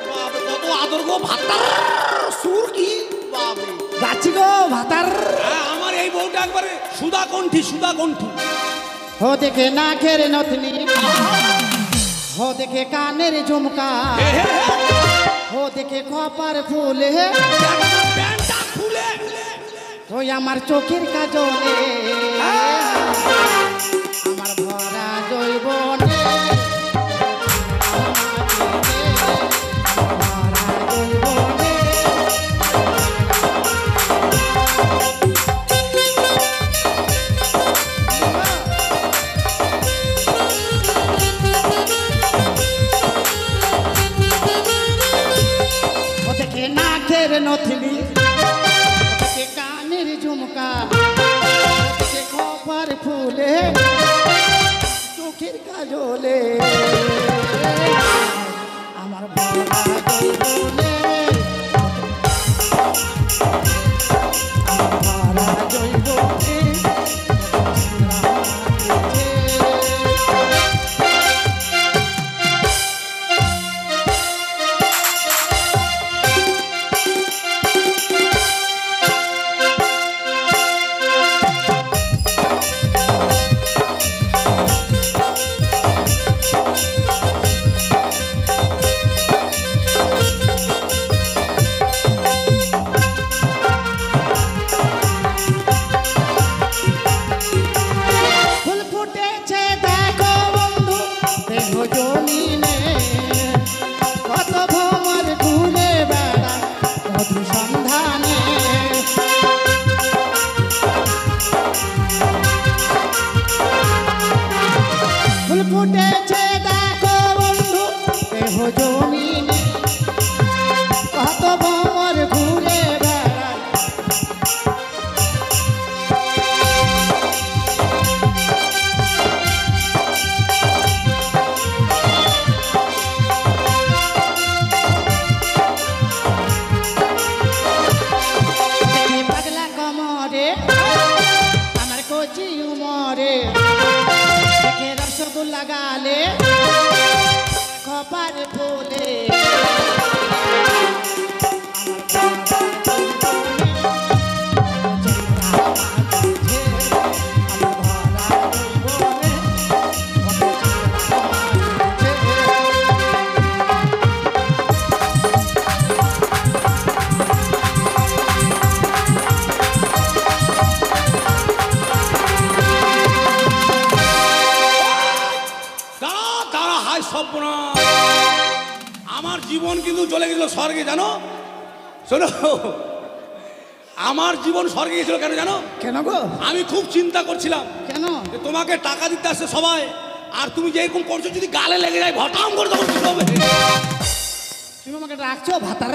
বাবা কত আদর গো ভাতার সুর কি বাবা যাচ্ছি গো ভাতার। আমার এই বউটা একবারে সুদা কণ্ঠী হো দেখে নাকের নথনি, হো দেখে কানের ঝুমকা, হো দেখে কপার ফুলে, প্যান্টটা খুলে ওই আমার চোখের কাজলে, আমার ভরা জৈবনে, নাকের নথলি, কানের ঝুমকা, খপার ফুলে, চোখের কাজলে, আমার ভরা জৈবনে, আমার ভরা জৈবনে ফুটেছে দেখো বন্ধু দেহ জমিনে, কত ভ্রমর ঘুরে বেড়ায়। পাগলা কমরে আমার কচি উমরে, রসগোল্লা গালে খপার ফুলে, আমার জীবন কিন্তু চলে গেছিল স্বর্গে, জানো? শোনো, আমার জীবন স্বর্গে গেছিল কেন জানো? কেন গো? আমি খুব চিন্তা করছিলাম কেন যে তোমাকে টাকা দিতে আসছে সবাই, আর তুমি যেরকম করছো যদি গালে লেগে যায় ভটাম করে তখন কি হবে? তুমি আমাকে রাখছো ভাতার।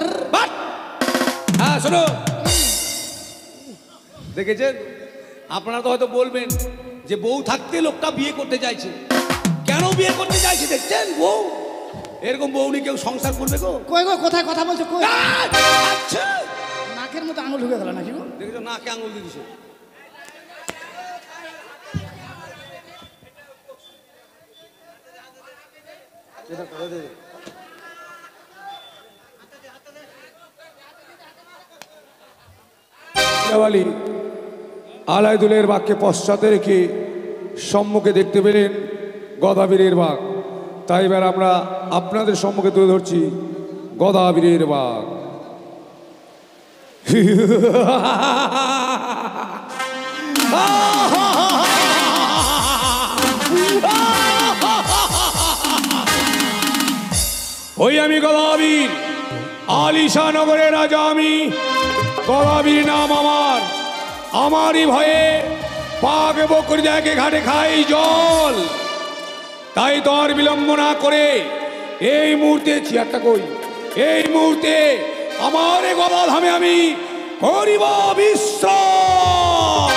হ্যাঁ শোনো, দেখেছেন আপনারা তো হয়তো বলবেন যে বউ থাকতে লোকটা বিয়ে করতে চাইছে, কেন বিয়ে করতে চাইছে দেখছেন? বউ এরকম বউ নিয়ে কেউ সংসার করবে গো? কই গো, কোথায় কথা বলছো? কই? আচ্ছা নাকের মতো আঙুল ঢুকে গেল নাকি গো? দেখেছো নাকে আঙুল দিয়ে দিছে। আলাইদুলের বাঘকে পশ্চাতে রেখে সম্মুখে দেখতে পেলেন গদাবীরের বাঘ। তাই এবার আমরা আপনাদের সম্মুখে তুলে ধরছি গদাবীরের বাঘ। ওই আমি গদাবীর, আলিশা নগরের রাজা আমি। গদাবীর নাম আমার, আমারই ভয়ে বাঘ বকরি দেখে ঘাটে খাই জল। তাই তো আর বিলম্ব না করে এই মুহূর্তে চেয়ারটা কই, এই মুহূর্তে আমার গদাধামে আমি করিব বিশ্রাম।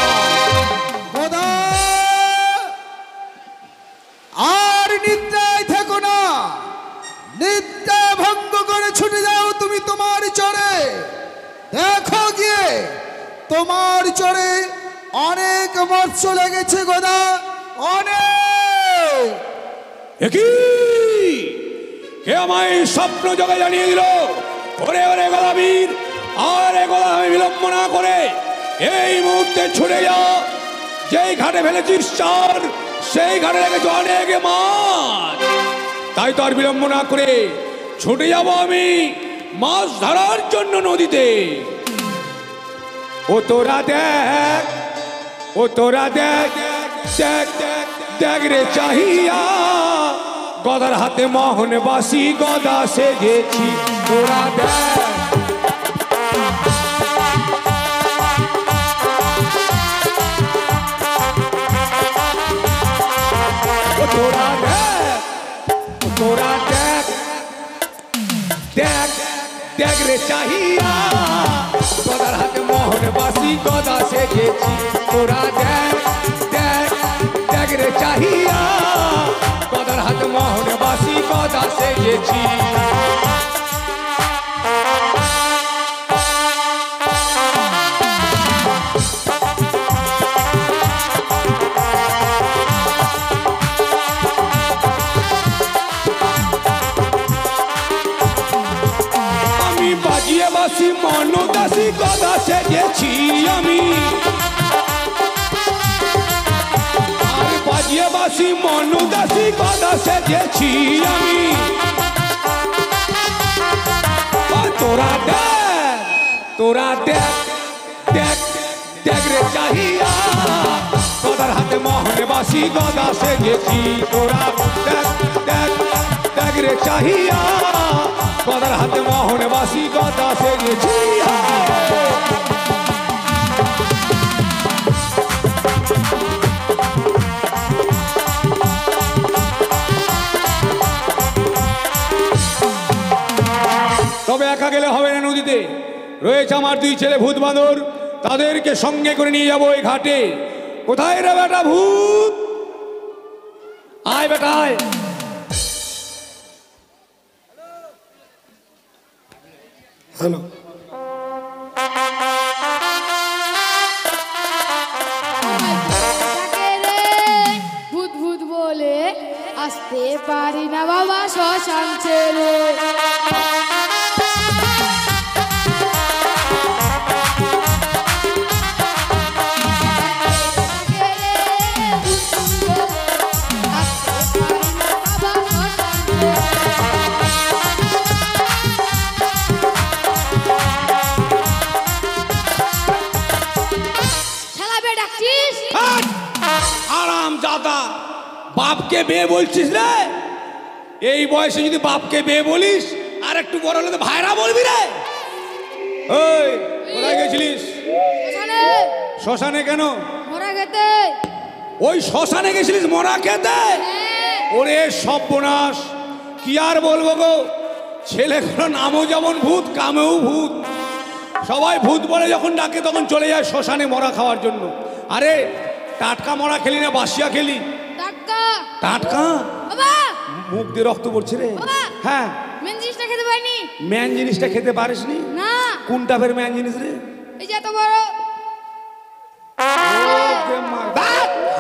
আর নিদ্রায় থেকো না, নিদ্রা ভঙ্গ করে ছুটে যাও তুমি তোমার চরে। দেখো গিয়ে তোমার চরে অনেক মৎস্য লেগেছে গদা, অনেক। কে আমায় স্বপ্ন জগে জানিয়ে দিল ওরে ওরে গদাবীর, আর এ কথা আমি বিলম্ব না করে এই মুহূর্তে ছুটে যা। যেই ঘাটে ফেলেছিস চার, সেই ঘাটে রেখেছ অনেক মাছ। তাই তো আর বিলম্ব না করে ছুটে যাব আমি মাছ ধরার জন্য নদীতে। ও তোরা দেখ, ও তোরা দেখ, দেখ দেখ রে চাহিয়া, গদার হাতে মোহন বাসি গদা সেজেছি। তোরা দেখ, তোরা দেখ, তোরা দেখ, দেখ দেখ রে চাহিয়া, গদার হাতে মোহন বাসি গদা সেজেছি। তোরা দেখ, দেখ দেখ রে চাহিয়া, গদার হাতে মোহন বাসি গদা সেজেছি। বাজিয়ে বাসি মনোদাসী গদা সেজেছি আমি, আর বাজিয়ে বাসি মনোদাসী গদা সেজেছি আমি। তোরা দেখ, তোরা দেখ, দেখ দেখ রে চাহিয়া, গদার হাতে মোহন বাসি গদা সেজেছি। তোরা দেখ, দেখ দেখ রে চাহিয়া, গদার হাতে মোহন বাসি গদা সেজেছি। তবে একা গেলে হবে না, নদীতে রয়েছে আমার দুই ছেলে ভূত বাঁদর, তাদেরকে সঙ্গে করে নিয়ে যাবো এই ঘাটে। কোথায় রে বেটা ভূত? আয় বেটা আয়। হ্যালো, ভূত ভূত বলে আসতে পারি না বাবা শ্মশান ছেড়ে। বাপকে বিয়ে বলছিস রে? এই বয়সে যদি বাপকে বিয়ে বলিস, আর একটু বড় হলে তো ভাইরা বলবি রে। ওই কোথায় গেছিলিস? শ্মশানে। কেন? মরা খেতে। ওই শ্মশানে গেছিলিস মরা খেতে? ওরে সর্বনাশ, কি আর বলবো গো, ছেলেগুলো নামও যেমন ভূত, কামেও ভূত। সবাই ভূত বলে যখন ডাকে তখন চলে যায় শ্মশানে মরা খাওয়ার জন্য। আরে টাটকা মরা খেলি না বাসিয়া খেলি? টাটকা। মুখ দিয়ে রক্ত পড়ছে রে। হ্যাঁ, মেন জিনিসটা খেতে পারিনি। মেন জিনিসটা খেতে পারিসনি? না। কোনটা ফের মেন জিনিস রে? এই যে এত বড়।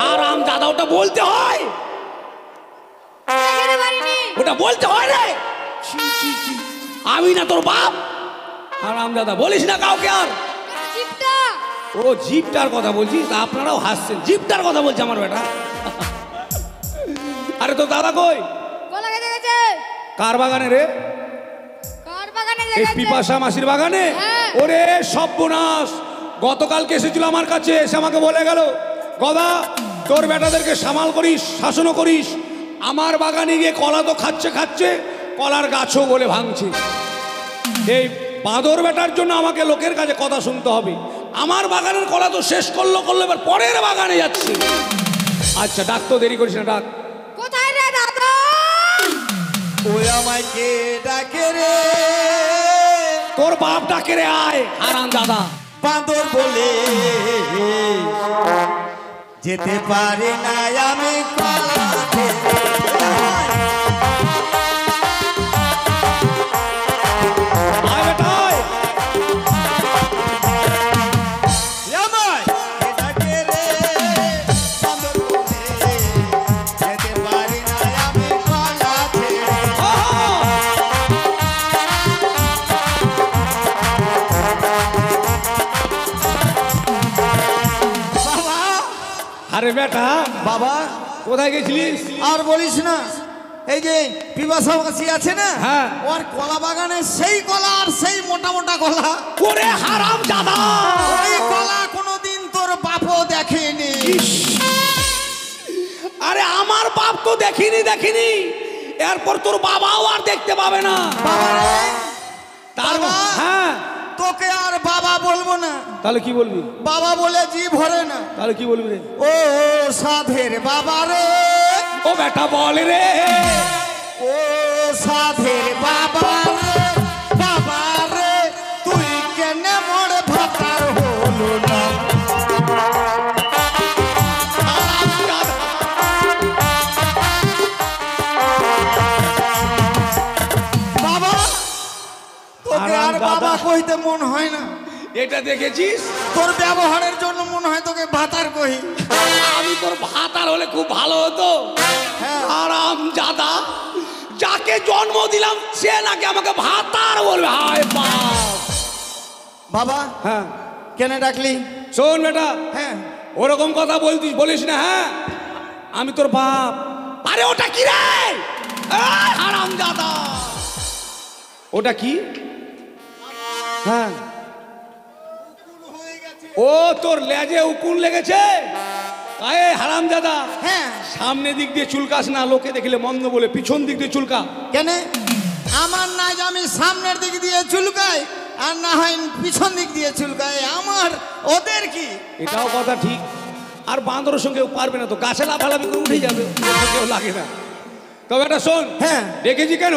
হারাম দাদা, ওটা বলতে হয়? খেতে পারিনি। ওটা বলতে হয় রে? আমি না তোর বাপ? হারাম দাদা বলিস না কাউকে আর। জিপটা। ও জিপটার কথা বলছিস? আপনারাও হাসছেন, জিপটার কথা বলছে আমার বেটা। আরে তো দাদা কই? কলা খেতে গেছে। কার বাগানে রে? কার বাগানে এই গেছে? পিপাসা মাসির বাগানে। হ্যাঁ। ওরে সর্বনাশ, গতকালকে এসেছিল আমার কাছে, এসে আমাকে বলে গেল, গদা তোর বেটাদেরকে সামাল করিস, শাসনও করিস। আমার বাগানে গিয়ে কলা তো খাচ্ছে খাচ্ছে, কলার গাছও বলে ভাঙছে। এই বাঁদর বেটার জন্য আমাকে লোকের কাছে কথা শুনতে হবে। আমার বাগানের কলা তো শেষ করলো, এবার পরের বাগানে যাচ্ছে। আচ্ছা ডাক তো, দেরি করিস না, ডাক। কোথায় রে দাদা? ওই আমায় কে ডাকে রে? তোর বাপ ডাকে রে, আয়। হারাম দাদা বাঁদর বলে যেতে পারি না আমি কলা খেতে। আয় বেটা আয়। আমায় কে ডাকে রে? বাঁদর বলে যেতে পারি না আমি কলা খেতে। আরে বেটা বাবা কোথায় গেছিলিস? আর বলিস না, এই যে পিপাসা মাসি আছে না, হ্যাঁ। ওর কলা বাগানে সেই কলা আর সেই মোটা মোটা কলা, ওরে হারাম জাদা, ওই কলা কোনোদিন তোর বাপও দেখেনি। আরে আমার বাপ তো দেখিনি, এরপর তোর বাবাও আর দেখতে পাবে না। বাবারে, তার বাবা, হ্যাঁ তোকে আর বাবা বলবো না, তাহলে কি বলবি? বাবা বলে জি ভরে না। তাহলে কি বলবি রে? ও সাধের বাবা রে, ও বেটা বল রে, ও সাধের বাবা রে, বাবা রে, তুই কেন মোর ভাতার হলো না? বাবা, তোকে আর বাবা কইতে মন হয় না, এটা দেখেছিস? তোর ব্যবহারের জন্য মনে হয় তোকে ভাতার কই। আমি তোর ভাতার হলে খুব ভালো হতো। হ্যাঁ। হারাম জাদা, যাকে জন্ম দিলাম সে নাকি আমাকে ভাতার বলবে। হায় বাপ। বাবা হ্যাঁ কেন ডাকলি? শোন বেটা, হ্যাঁ, ওরকম কথা বলিস না। হ্যাঁ আমি তোর বাপ। আরে ওটা কি রে? হারাম জাদা, ওটা কি? হ্যাঁ ও তোর লেজে উকুন লেগেছে। আরে হারাম জাদা, হ্যাঁ। সামনে দিক দিয়ে চুলকাস না, লোকে দেখলে মন্দ বলে। পিছন দিক দিয়ে চুলকা। কেন? আমার না যে আমি সামনের দিক দিয়ে চুলকাই আর না হয় পিছন দিক দিয়ে চুলকাই, আমার ওদের কি? এটাও কথা ঠিক। আর বাঁদরের সঙ্গে পারবে না তো, গাছে লাফালাফি করে উঠে যাবে, কেউ লাগে না। তবে এটা শোন, হ্যাঁ। দেখেছি কেন?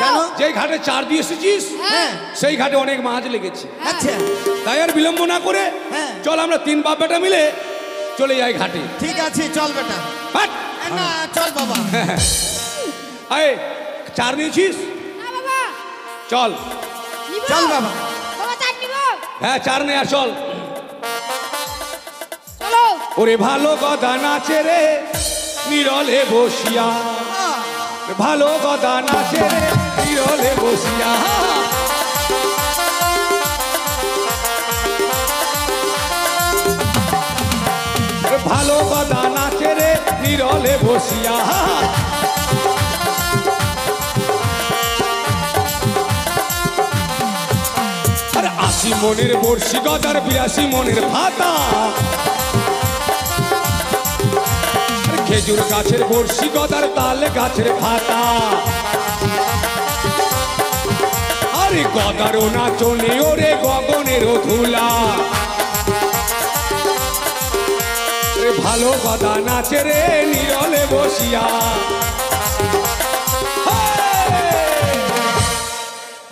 কেন? যেই ঘাটে চার দিয়ে এসেছিস হ্যাঁ। সেই ঘাটে অনেক মাছ লেগেছে। আচ্ছা, তাই আর বিলম্ব না করে হ্যাঁ। চল আমরা তিন বাপ বেটা মিলে চলে যাই ঘাটে। ঠিক আছে, চল বেটা। হাট! না, চল বাবা। আয়, চার নিয়েছিস? না বাবা, চল। নিব। চল বাবা। বাবা চাট নিব। হ্যাঁ চার নে আর চল। চলো। ওরে ভালো গদা নাচে রে নিরলে বসিয়া, ভালো গদা নাচে রে নিরলে বসিয়া। ভালো গদা নাচে রে নিরলে বসিয়া। আরে ৮০ মনের বর্ষি গদার ৮২ মনের ভাতা। খেজুর গাছের বর্ষি গদার তাল গাছের ভাতা। আরে গদারও নাচনে ওরে গগনেরও ধুলা। ভালো গদা নাচে রে নিরলে বসিয়া।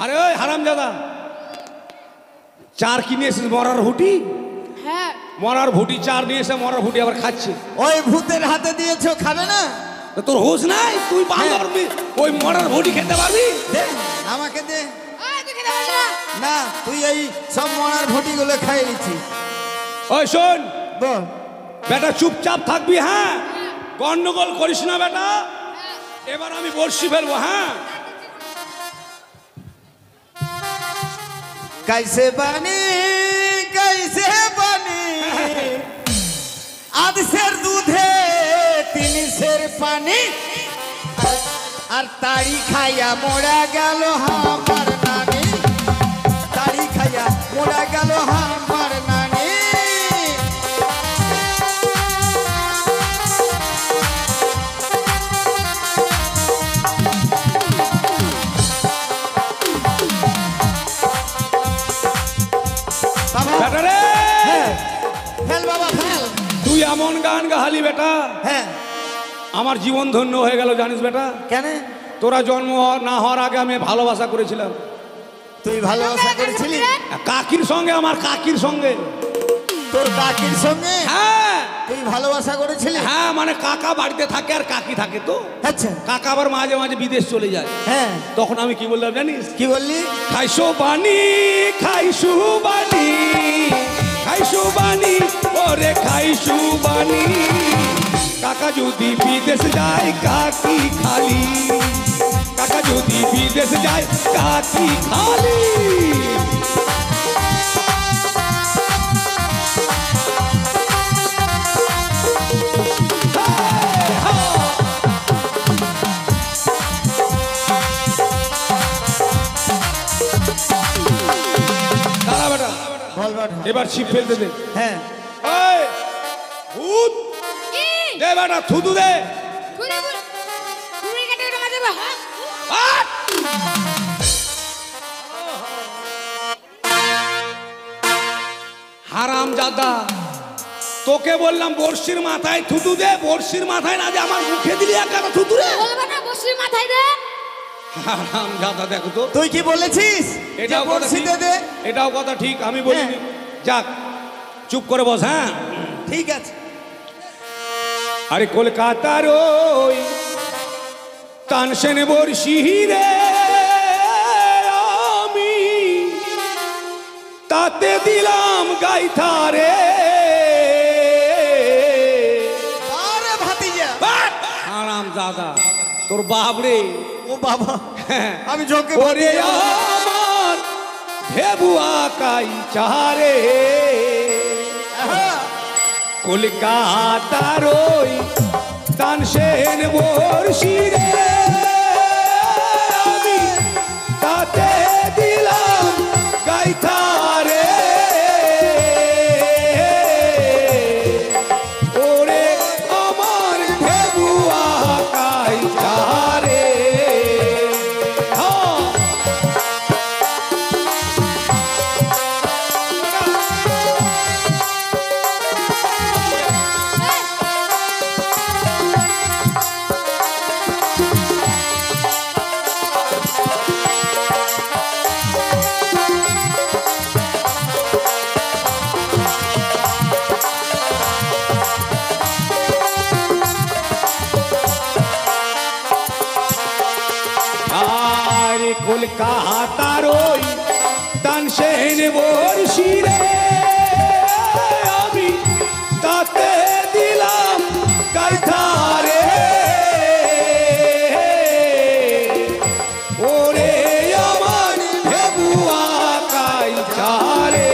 আরে ওই হারামজাদা, চার কিনে এসেছিস মরার ভুটি? হ্যাঁ। মরার ভুটি চার নিয়ে এসে মরার ভুটি আবার খাচ্ছে। ওই ভূতের হাতে দিয়েছো, খাবে না? তা তোর হোশ নাই? তুই বাঁদর, ওই মরার ভুটি খেতে পারবি? দে, আমাকে দে। আয় তুই খেতে পারবি না। না, তুই এই সব মরার ভুটিগুলো খাই নিচ্ছিস। ওই শোন বল। বেটা, চুপচাপ থাকবি। হ্যাঁ গন্ডগোল করিস না বেটা। এবার আমি বর্ষি ফেলবো। হ্যাঁ कैसे बनी आध सेर दूधे तीन सेर पानी আর তাড়ি খাইয়া মোড়া গেল আমার নানি, তাড়ি খাইয়া মোড়া গেল আমার নানি। বেটা রে, ফেল বাবা ফেল। তুই এমন গান গাহালি বেটা, হ্যাঁ, আমার জীবন ধন্য হয়ে গেল জানিস বেটা। কেন? তোরা জন্ম না হওয়ার আগে আমি ভালোবাসা করেছিলাম। তুই ভালোবাসা করেছিলি কাকির সঙ্গে, আমার কাকির সঙ্গে। তোর কাকির সঙ্গে? হ্যাঁ তুই ভালোবাসা করেছিলি? হ্যাঁ, মানে কাকা বাড়িতে থাকে আর কাকি থাকে তো। আচ্ছা, কাকা আবার মাঝে মাঝে বিদেশ চলে যায়। হ্যাঁ। তখন আমি কি বললাম জানিস? কি বললি? খাইসো বানি, খাইসু বানি, খাইসু বানি, ওরে খাইসু বানি। কাকা যদি বিদেশ যায় কাকি খালি, কাকা যদি বিদেশ যায় কাকি খালি। এবার ছিপ ফেলতে দে। হ্যাঁ এই, ভূত কি দে বেটা, থুতু দে। ঘুরে ঘুরে ঘুরে কেটে কেটে মাঝে হ্যাঁ আট! হারাম জাদা, তোকে বললাম বর্ষির মাথায় থুতু দে, বর্ষির মাথায় না যে আমার মুখে দিলি এক গাদা থুতু রে। বলবে না বসির মাথায় দে হারাম জাদা, দেখো তো, তুই কি বলেছিস এটাও কথা ঠিক, বড়শিতে দে? এটাও কথা ঠিক, আমি বলিনি। যাক, চুপ করে বস। হ্যাঁ, ঠিক আছে। আরে কলকাতার ওই তানসেন বর্ষি রে আমি তাতে দিলাম গাইথা রে। আরে ভাতিজা, হারাম দাদা, তোর বাপ রে। ও বাবা, আমি ঝোঁকে ওরে আমার ভেবুয়া কাই চারে কলকাতার ওই তানসেন বর্ষি রে আমি তাতে দিলাম গাইথা রে। ওরে আমার ভেবুয়া কাই চারে। হ্যাঁ, আর কলকাতার ওই তানসেন বর্ষি রে আমি তাতে দিলাম গাইথা রে। ওরে আমার ভেবুয়া কাইথা রে।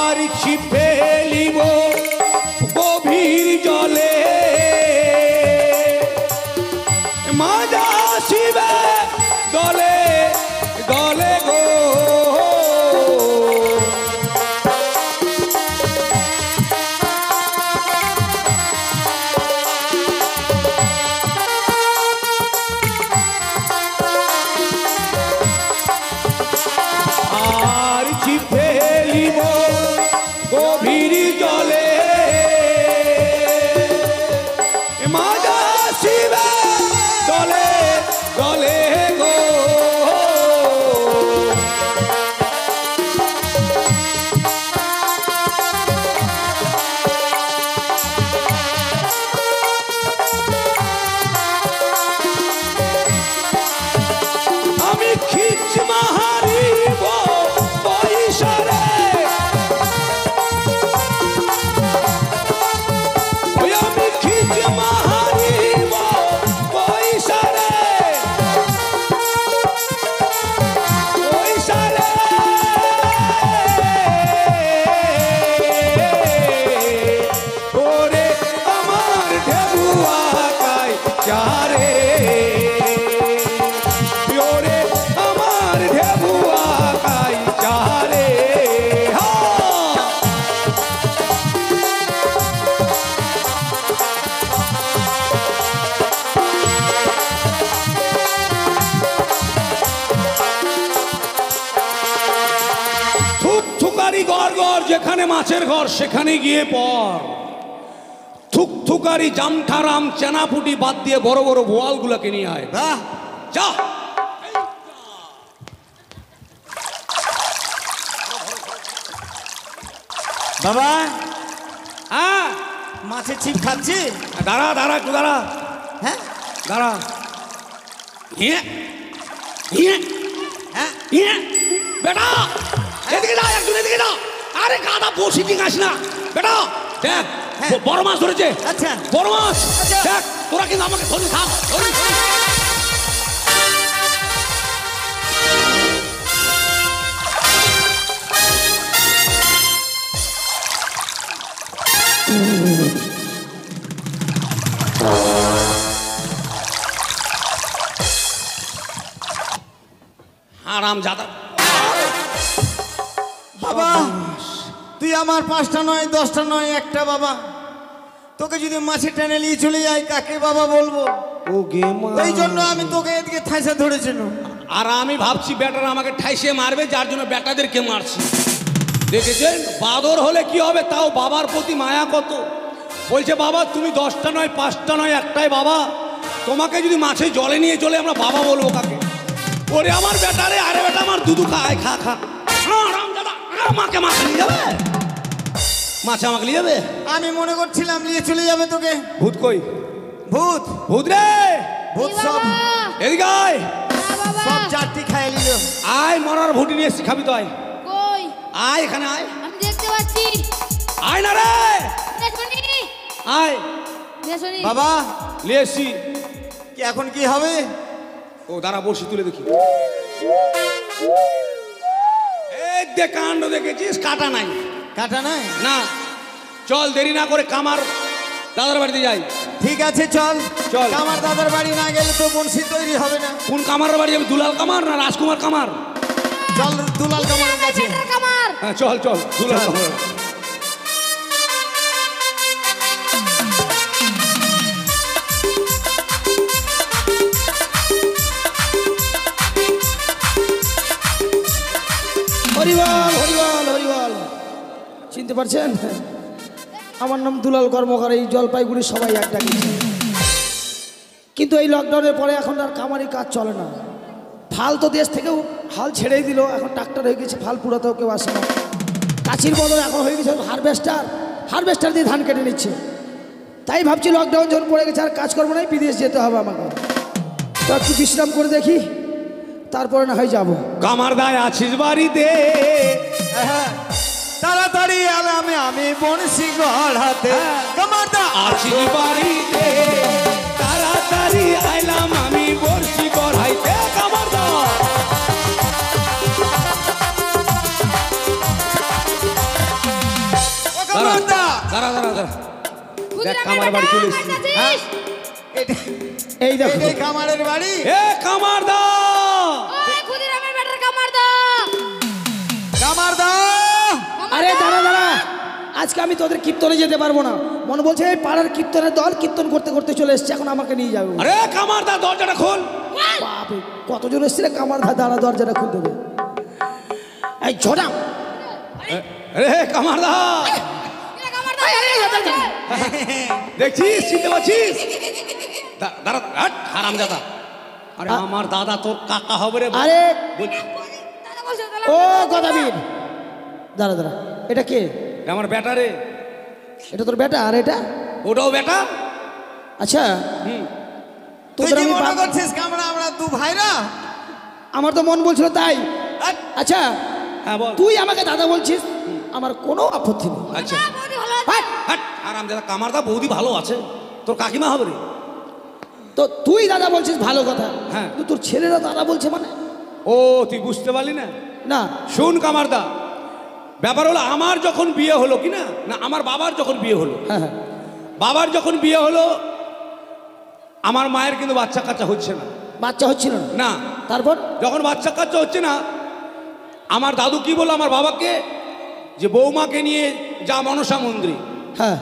আর ছিপ ফেলিব গভীর জলে মাজা শিবে দলে দলে গো। আর ছিপ ফেলিব গভীর জলে মাজা শিবে দলে দলে গো। আমি খিচ মাহারিব পয়সারে, ওই আমি খিচ মাহারিব পয়সারে, পয়সারে। ওরে আমার ঢেবুয়া কাই চারে। ওরে আমার ঢেবুয়া কাই চারে। হ্যাঁ, থুক থুকারি ঘর ঘর, যেখানে মাছের ঘর সেখানে গিয়ে পর। থুক থুকারি জামঠারাম চেনাপুটি বাদ দিয়ে বড় বড় বোয়ালগুলোকে নিয়ে আয়। বাহ, যা। বাবা হ্যাঁ, মাছের ছিপ খাচ্ছি। দাঁড়া দাঁড়া, একটু দাঁড়া, হ্যাঁ দাঁড়া। ইয়ে ইয়ে হ্যাঁ, ইয়ে বেটা, এদিকে না, একটু এদিকে না। আরে গাদা বসি ঠিক আস না বেটা। দেখ, হ্যাঁ। বড় মাছ ধরেছে। আচ্ছা। বড় মাছ। আচ্ছা। দেখ, তোরা কিন্তু আমাকে ধরে থাক, ধরি, ধরি। আরাম জাদা। বাবা তুই আমার 5টা নয় 10টা নয় একটা বাবা, তোকে যদি মাছে টেনে নিয়ে চলে যায় কাকে বাবা বলবো? ও গে মা। এই জন্য আমি তোকে এদিকে থাইসা ধরেছিল। আর আমি ভাবছি বেটারা আমাকে ঠাইসে মারবে, যার জন্য বেটাদেরকে মারছি। দেখেছেন বাদর হলে কি হবে, তাও বাবার প্রতি মায়া কত। বলছে বাবা তুমি 10টা নয় 5টা নয় একটাই বাবা, তোমাকে যদি মাছে জলে নিয়ে চলে আমরা বাবা বলবো কাকে? ওরে আমার বেটারে, আরে বেটা আমার দুধু খায়, খা খা। আরাম দাদা আমাকে মাছ নিয়ে যাবে, মাছ আমাকে নিয়ে যাবে। আমি মনে করছিলাম নিয়ে চলে যাবে তোকে। ভূত কই? ভূত ভূত রে, ভূত সব এদিকে আয়। সব চারটি খাইয়ে নিল। আয় মরার ভুটি নিয়ে এসছি, খাবি তো আয়। কই? আয় এখানে আয়। আমি দেখতে পাচ্ছি। আয় না রে, দেখুনি? আয়। দেখুনি? বাবা নিয়ে এসছি। কি এখন কি হবে? ও দাঁড়া বসি তুলে দেখি। এই দে কাণ্ড দেখেছিস, কাটা নাই। কাটা নাই না চল দেরি না করে কামার দাদার বাড়িতে যাই। ঠিক আছে চল চল। আমার দাদার বাড়ি না গেলে তো বংশী তৈরি হবে না। কোন কামারের বাড়ি যাবি? দুলাল কামার না রাজকুমার কামার? চল দুলাল কামারের কাছে। বেটার কামার। হ্যাঁ চল চল দুলাল কামার। হরিবল হরিবল হরিবল। চিনতে পারছেন? আমার নাম দুলাল কর্মকার। এই জলপাইগুড়ি সবাই এক ডাকিছে। কিন্তু এই লকডাউনের পরে এখন আর কামারি কাজ চলে না। ফাল তো দেশ থেকেও হাল ছেড়েই দিল, এখন ট্রাক্টর হয়ে গেছে, ফাল পুরাতেও কেউ আসে না। কাছির বদলে এখন হয়ে গেছে হারভেস্টার, হারভেস্টার দিয়ে ধান কেটে নিচ্ছে। তাই ভাবছি লকডাউন যখন পড়ে গেছে আর কাজ করবো না, বিদেশ যেতে হবে আমাকে। তো একটু বিশ্রাম করে দেখি, তারপরে না হয় যাবো। কামার দায় আছিস বাড়িতে? হ্যাঁ, তাড়াতাড়ি এলাম আমি বংশী গড়াতে। কামারদা আছিস বাড়িতে, তাড়াতাড়ি আইলাম আমি বর্ষি গড়াইতে। কামার দা ও কামারদা দাঁড়া দাঁড়া দাঁড়া। খুদির দেখ আমার কামার বাড়ি চলে বেটা, এসেছি। কাছাছিস? এই দেখো, এই কামারের বাড়ি। এ কামার দা, ওই খুদির আমার বেটার কামার দাও। কামারদা আরে দাঁড়া দাঁড়া, আজকে আমি তোদের কীর্তনে যেতে পারবো না। মনে বলছে এই পাড়ার কীর্তনের দল কীর্তন করতে করতে চলে এসছে, এখন আমাকে নিয়ে যাবে। আরে কামার দা দরজাটা খোল। বাপরে কতজন এসছে রে, কামার ধা দাঁড়া, দরজাটা খুলতে দেবে। এই ছোটা আরে কামার দা, এটা কামার দাও। দেখছিস চিনতে পারছিস? দাঁড়া হারাম দাদা। আরে আমার দাদা তোর কাকা হবে রে। আরে দাদা বলছে তাহলে ও গদাবীর, দাঁড়া দাঁড়া, এটা কে? এটা আমার বেটা রে। এটা তোর বেটা? আর এটা? ওটাও বেটা। আচ্ছা হুম। তুই তোদের কি আমি মনে করছিস কামরা আমরা দু ভাইরা? আমার তো মন বলছিল তাই। আচ্ছা হ্যাঁ বল। তুই আমাকে দাদা বলছিস, আমার কোনো আপত্তি নেই। আচ্ছা বৌদি ভালো আছে? হাট! হাট আরাম দাদা, কামার দা বৌদি ভালো আছে, তোর কাকিমা হবে রে। তো তুই দাদা বলছিস ভালো কথা, হ্যাঁ। কিন্তু তোর ছেলেরা দাদা বলছে মানে? ও তুই বুঝতে পারলি না? না শোন কামার দা, ব্যাপার হলো আমার যখন বিয়ে হলো কি না, না আমার বাবার যখন বিয়ে হলো, হ্যাঁ হ্যাঁ, বাবার যখন বিয়ে হলো আমার মায়ের কিন্তু বাচ্চা কাচ্চা হচ্ছে না। বাচ্চা হচ্ছিল না? না, তারপর? যখন বাচ্চা কাচ্চা হচ্ছে না, আমার দাদু কি বললো আমার বাবাকে, যে বৌমাকে নিয়ে যা মনসা মন্দিরে। হ্যাঁ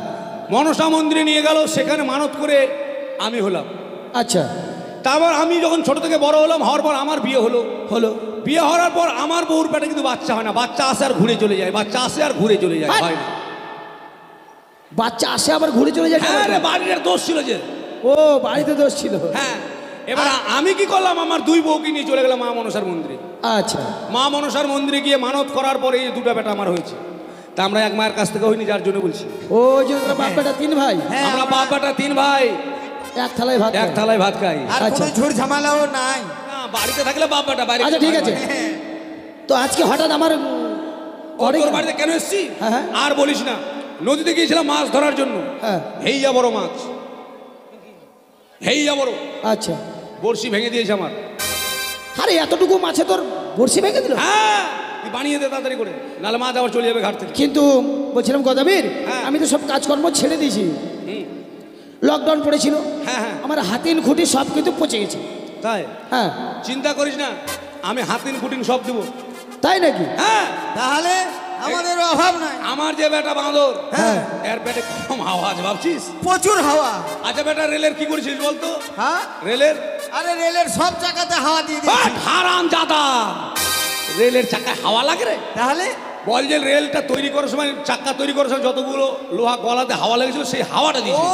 মনসা মন্দিরে নিয়ে গেল, সেখানে মানত করে আমি হলাম। আচ্ছা, তারপর আমি যখন ছোট থেকে বড় হলাম, হওয়ার পর আমার বিয়ে হলো। হলো। বিয়ে হওয়ার পর আমার বউর পেটে কিন্তু বাচ্চা হয় না, বাচ্চা আসে আর ঘুরে চলে যায়, বাচ্চা আসে আর ঘুরে চলে যায়, হাট! হয় না। বাচ্চা আসে আবার ঘুরে চলে যায়? হ্যাঁ রে, বাড়ির দোষ ছিল যে। ও বাড়িতে দোষ ছিল। হ্যাঁ, এবার আমি কি করলাম, আমার দুই বউকে নিয়ে চলে গেলাম মা মনসার মন্দিরে। আচ্ছা, মা মনসার মন্দিরে গিয়ে মানত করার পরে এই দুটো বেটা আমার হয়েছে। তা আমরা এক মায়ের কাছ থেকে হইনি, যার জন্য বলছি। ও যে তোরা বাপ বেটা তিন ভাই, আমরা বাপ বেটা তিন ভাই, এক থালায় ভাত এক খায়। থালায় ভাত খাই। আর আচ্ছা। কোনো ঝুড় ঝামেলাও নাই। না, বাড়িতে থাকলে বাপ বেটা, বাইরে আচ্ছা ঠিক আছে। তো আজকে হঠাৎ আমার তোর বাড়িতে কেন এসছি হ্যাঁ, হ্যাঁ। আর বলিস না। নদীতে গিয়েছিলাম মাছ ধরার জন্য। হ্যাঁ হেইয়া বড় মাছ, হেইয়া বড়। আচ্ছা, বড়শি ভেঙে দিয়েছে আমার। আরে এতটুকু মাছে তোর বড়শি ভেঙে দিল? হ্যাঁ, তুই বানিয়ে দে তাড়াতাড়ি করে, নাহলে মাছ আবার চলে যাবে ঘাট থেকে। কিন্তু বলছিলাম গদাবীর, হ্যাঁ। আমি তো সব কাজকর্ম ছেড়ে দিয়েছি। লকডাউন পড়েছিল, হ্যাঁ হ্যাঁ আমার হাতিন খুঁটি সব কিন্তু পচে গেছে। তাই হ্যাঁ, চিন্তা করিস না, আমি হাতিন কুটিন সব দেবো। তাই নাকি? হ্যাঁ তাহলে আমাদের অভাব নাই। আমার যে বেটা বাঁদর, হ্যাঁ। এর পেটে কম আওয়াজ ভাবছিস? প্রচুর হাওয়া। আচ্ছা বেটা রেলের কি করেছিস বলতো? হ্যাঁ, রেলের আরে রেলের সব চাকাতে হাওয়া দিয়ে দিয়েছি। হারাম জাদা, রেলের চাকায় হাওয়া লাগে রে? তাহলে বল যে রেলটা তৈরি করার সময়, চাকা তৈরি করার সময় যতগুলো লোহা গলাতে হাওয়া লেগেছিল সেই হাওয়াটা ও দিয়েছি।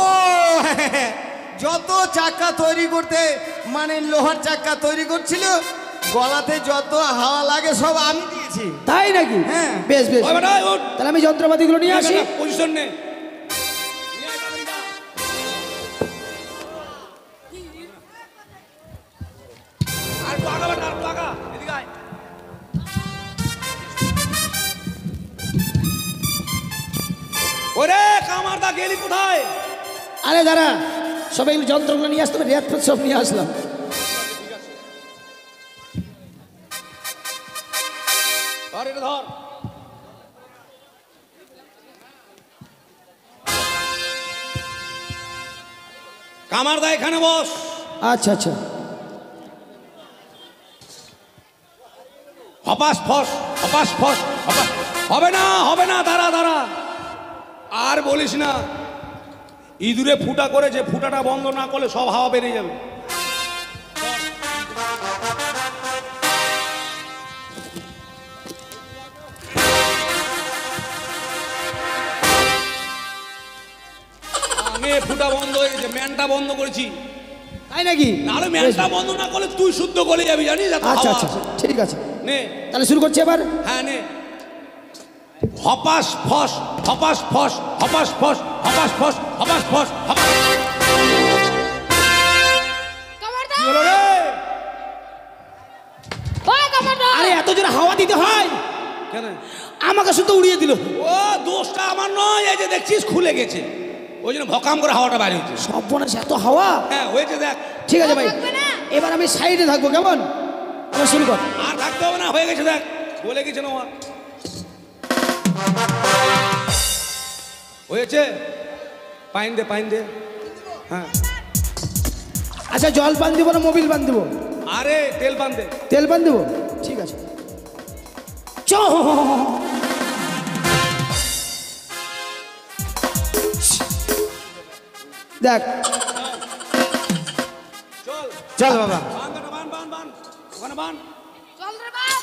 যত চাকা তৈরি করতে, মানে লোহার চাকা তৈরি করছিল, গলাতে যত হাওয়া লাগে সব আমি দিয়েছি। তাই নাকি? হ্যাঁ। বেশ বেশ, ওই বেটা, ওঠ। তাহলে আমি যন্ত্রপাতিগুলো নিয়ে আসি। পজিশন নে। আর একটু আগা বেটা, আর একটু আগা, এদিকে আয়। ওরে কামারদা গেলি কোথায়? আরে দাঁড়া, সবাই যন্ত্রগুলো নিয়ে আসতে হবে, রেয়াত সব নিয়ে আসলাম। ধর এটা ধর। কামারদা এখানে বস। আচ্ছা আচ্ছা, হপাস ফস, হপাস ফস, হপাস। হবে না, হবে না, দাঁড়া দাঁড়া, আর বলিস না। ইঁদুরে ফুটা করে, যে ফুটাটা বন্ধ না করলে সব হাওয়া বেরিয়ে যাবে। আমি ফুটা বন্ধ হয়ে গেছে, ম্যানটা বন্ধ করেছি। তাই নাকি? নাহলে ম্যানটা বন্ধ না করলে তুই শুদ্ধ গলে যাবি, জানিস? এত আচ্ছা হাওয়া আচ্ছা, আছে। ঠিক আছে, নে, তাহলে শুরু করছি এবার। হ্যাঁ নে। হপাস ফস, হপাস ফস, হপাস ফস, হপাস ফস, হপাস ফস, হপাস। কামারদা, কি হলো রে? ওই কামারদা, আরে এত জোরে হাওয়া দিতে হয়? কেন? আমাকে শুধু উড়িয়ে দিল। ও দোষটা আমার নয়, এই যে দেখছিস খুলে গেছে, ওই জন্য ভকাম করে হাওয়াটা বাইরে হচ্ছে। সর্বনাশ, এত হাওয়া। হ্যাঁ হয়েছে, দেখ। ঠিক আছে ভাই, থাকবে না? এবার আমি সাইডে থাকবো, কেমন? এবার শুরু কর। আর থাকতে হবে না, হয়ে গেছে, দেখ বলে গেছে না আমার। হয়েছে, পাইন দে, পাইন দে। হ্যাঁ, আচ্ছা, জল পান দিব না মোবিল পান দিব? আরে তেল পান দে। তেল পান দিব, ঠিক আছে। চ দেখ, চল চল বাবা। বান বেটা, বান বান বান, ওখানে বান। চল রে বাপ।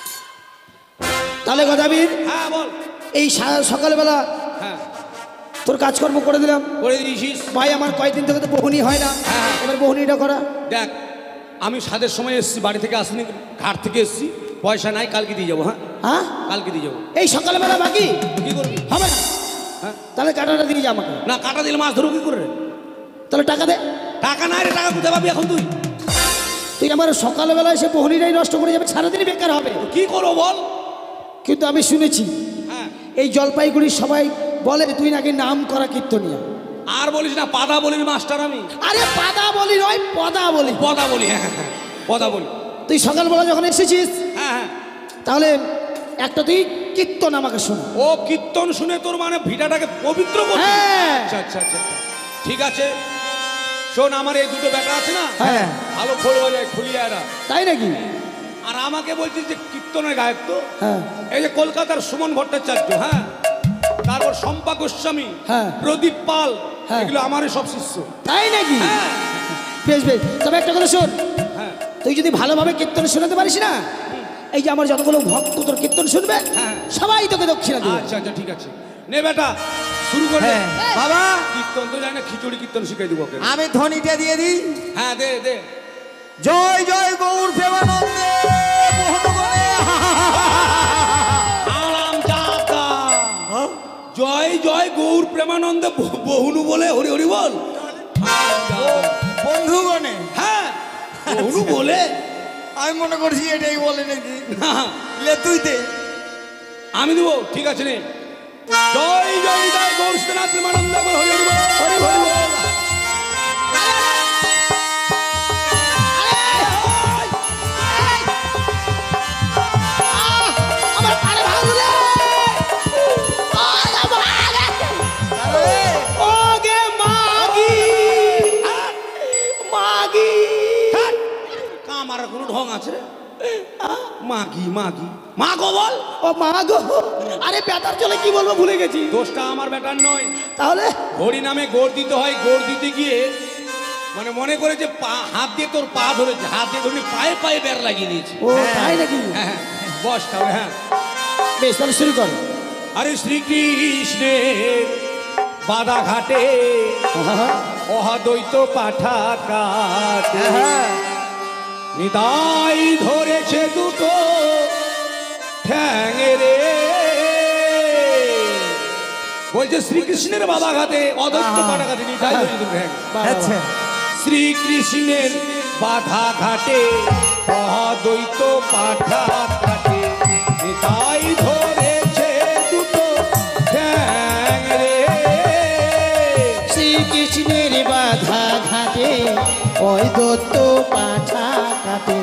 তাহলে গদাবীর, হ্যাঁ বল। এই সকালবেলা হ্যাঁ তোর কাজকর্ম করে দিলাম। করে দিয়েছিস। ভাই আমার কয়েকদিন থেকে তো বহুনি হয় না, হ্যাঁ। এবার বহুনিটা করা। দেখ, আমি সাদের সময় এসেছি, বাড়ি থেকে আসিনি, ঘাট থেকে এসেছি, পয়সা নাই, কালকে দিয়ে যাবো। হ্যাঁ হ্যাঁ, কালকে দিয়ে যাবো। এই সকালবেলা বাকি কি করবি? হবে না? হ্যাঁ তাহলে কাটাটা দিয়ে যা আমাকে। না, কাটা দিলে মাছ ধরবো কি করে রে? তাহলে টাকা দে। টাকা নাই রে, টাকা কোথায় পাবি এখন তুই? তুই আমার সকালবেলা এসে বহুনিটাই নষ্ট করে যাবে, সারাদিনই বেকার হবে। কি করবো বল? কিন্তু আমি শুনেছি হ্যাঁ, এই জলপাইগুড়ির সবাই বলে তুই নাকি নাম করা কীর্তনিয়া। আর বলিস না, পাদা বলির মাস্টার আমি। আরে পাদা বলি নয়, পদা বলি। পদা বলি, হ্যাঁ হ্যাঁ হ্যাঁ, পদা বলি। তুই সকালবেলা যখন এসেছিস, হ্যাঁ হ্যাঁ। তাহলে একটা তুই কীর্তন আমাকে শোনা। ও কীর্তন শুনে তোর মানে ভিটাটাকে পবিত্র করবি? হ্যাঁ। আচ্ছা আচ্ছা আচ্ছা, ঠিক আছে। শোন, আমার এই দুটো বেটা আছে না, হ্যাঁ। ভালো খোল বাজায়, খুলিয়ারা। তাই নাকি? আর আমাকে বলছিস যে কীর্তনের গায়ক তো, হ্যাঁ। এই যে কলকাতার সুমন ভট্টাচার্য, হ্যাঁ, তারপর শম্পা গোস্বামী, হ্যাঁ। প্রদীপ পাল, হ্যাঁ। এগুলো আমারই সব শিষ্য। তাই নাকি? হ্যাঁ বেশ বেশ, তবে একটা কথা শোন, হ্যাঁ তুই যদি ভালোভাবে কীর্তন শোনাতে পারিস না, এই যে আমার যতগুলো ভক্ত তোর কীর্তন শুনবে, হ্যাঁ। সবাই তোকে দক্ষিণা দেবে। আচ্ছা আচ্ছা, ঠিক আছে, নে বেটা শুরু করে দে। হ্যাঁ বাবা, কীর্তন তো জানি না, খিচুড়ি কীর্তন শিখাই দিব ওকে। আমি ধ্বনিটা দিয়ে দিই। হ্যাঁ দে দে। জয় জয় গৌর প্রেমানন্দে বহুগুণে। আরাম জাদা, জয় জয় গৌর প্রেমানন্দে বহুনু বলে হরি হরি বল। বন্ধুগণে, হ্যাঁ বহুনু বলে। আমি মনে করছি এটাই বলে নাকি। না, লে তুই দে। আমি দেবো, ঠিক আছে নে। জয় জয় জয় গৌর শ্রীনাথ প্রেমানন্দ হরি হরি বল, হরি হরি বল। আমার পাড়ে আছে রে মাগি মাগি মা গো বল। ও মা গো, আরে বেটার চলে কি বলবো ভুলে গেছি। দোষটা আমার বেটার নয়, তাহলে হরি নামে গোড় দিতে হয়, গোড় দিতে গিয়ে মানে মনে করে যে হাত দিয়ে তোর পা ধরেছে, হাত দিয়ে ধরে পায়ে পায়ে বের লাগিয়ে দিয়েছে। ও তাই নাকি? হ্যাঁ হ্যাঁ, বস তাহলে। হ্যাঁ বেশ, তাহলে শুরু করো। আরে শ্রীকৃষ্ণের বাধা ঘাটে অহাদ্বৈত পাঠা কাটে, নিতাই ধরেছে দুটো ঠ্যাং রে। বলছে শ্রীকৃষ্ণের বাধা ঘাটে অদ্বৈত পাঠা ঘাটে নিতাই ধরেছে দুটো ঠ্যাং। আচ্ছা শ্রীকৃষ্ণের বাধা ঘাটে অদ্বৈত পাঠা ঘাটে, নিতাই ধরেছে দুটো ঠ্যাং রে। শ্রীকৃষ্ণের বাধা ঘাটে ওই দত্ত পাঠা কাটে,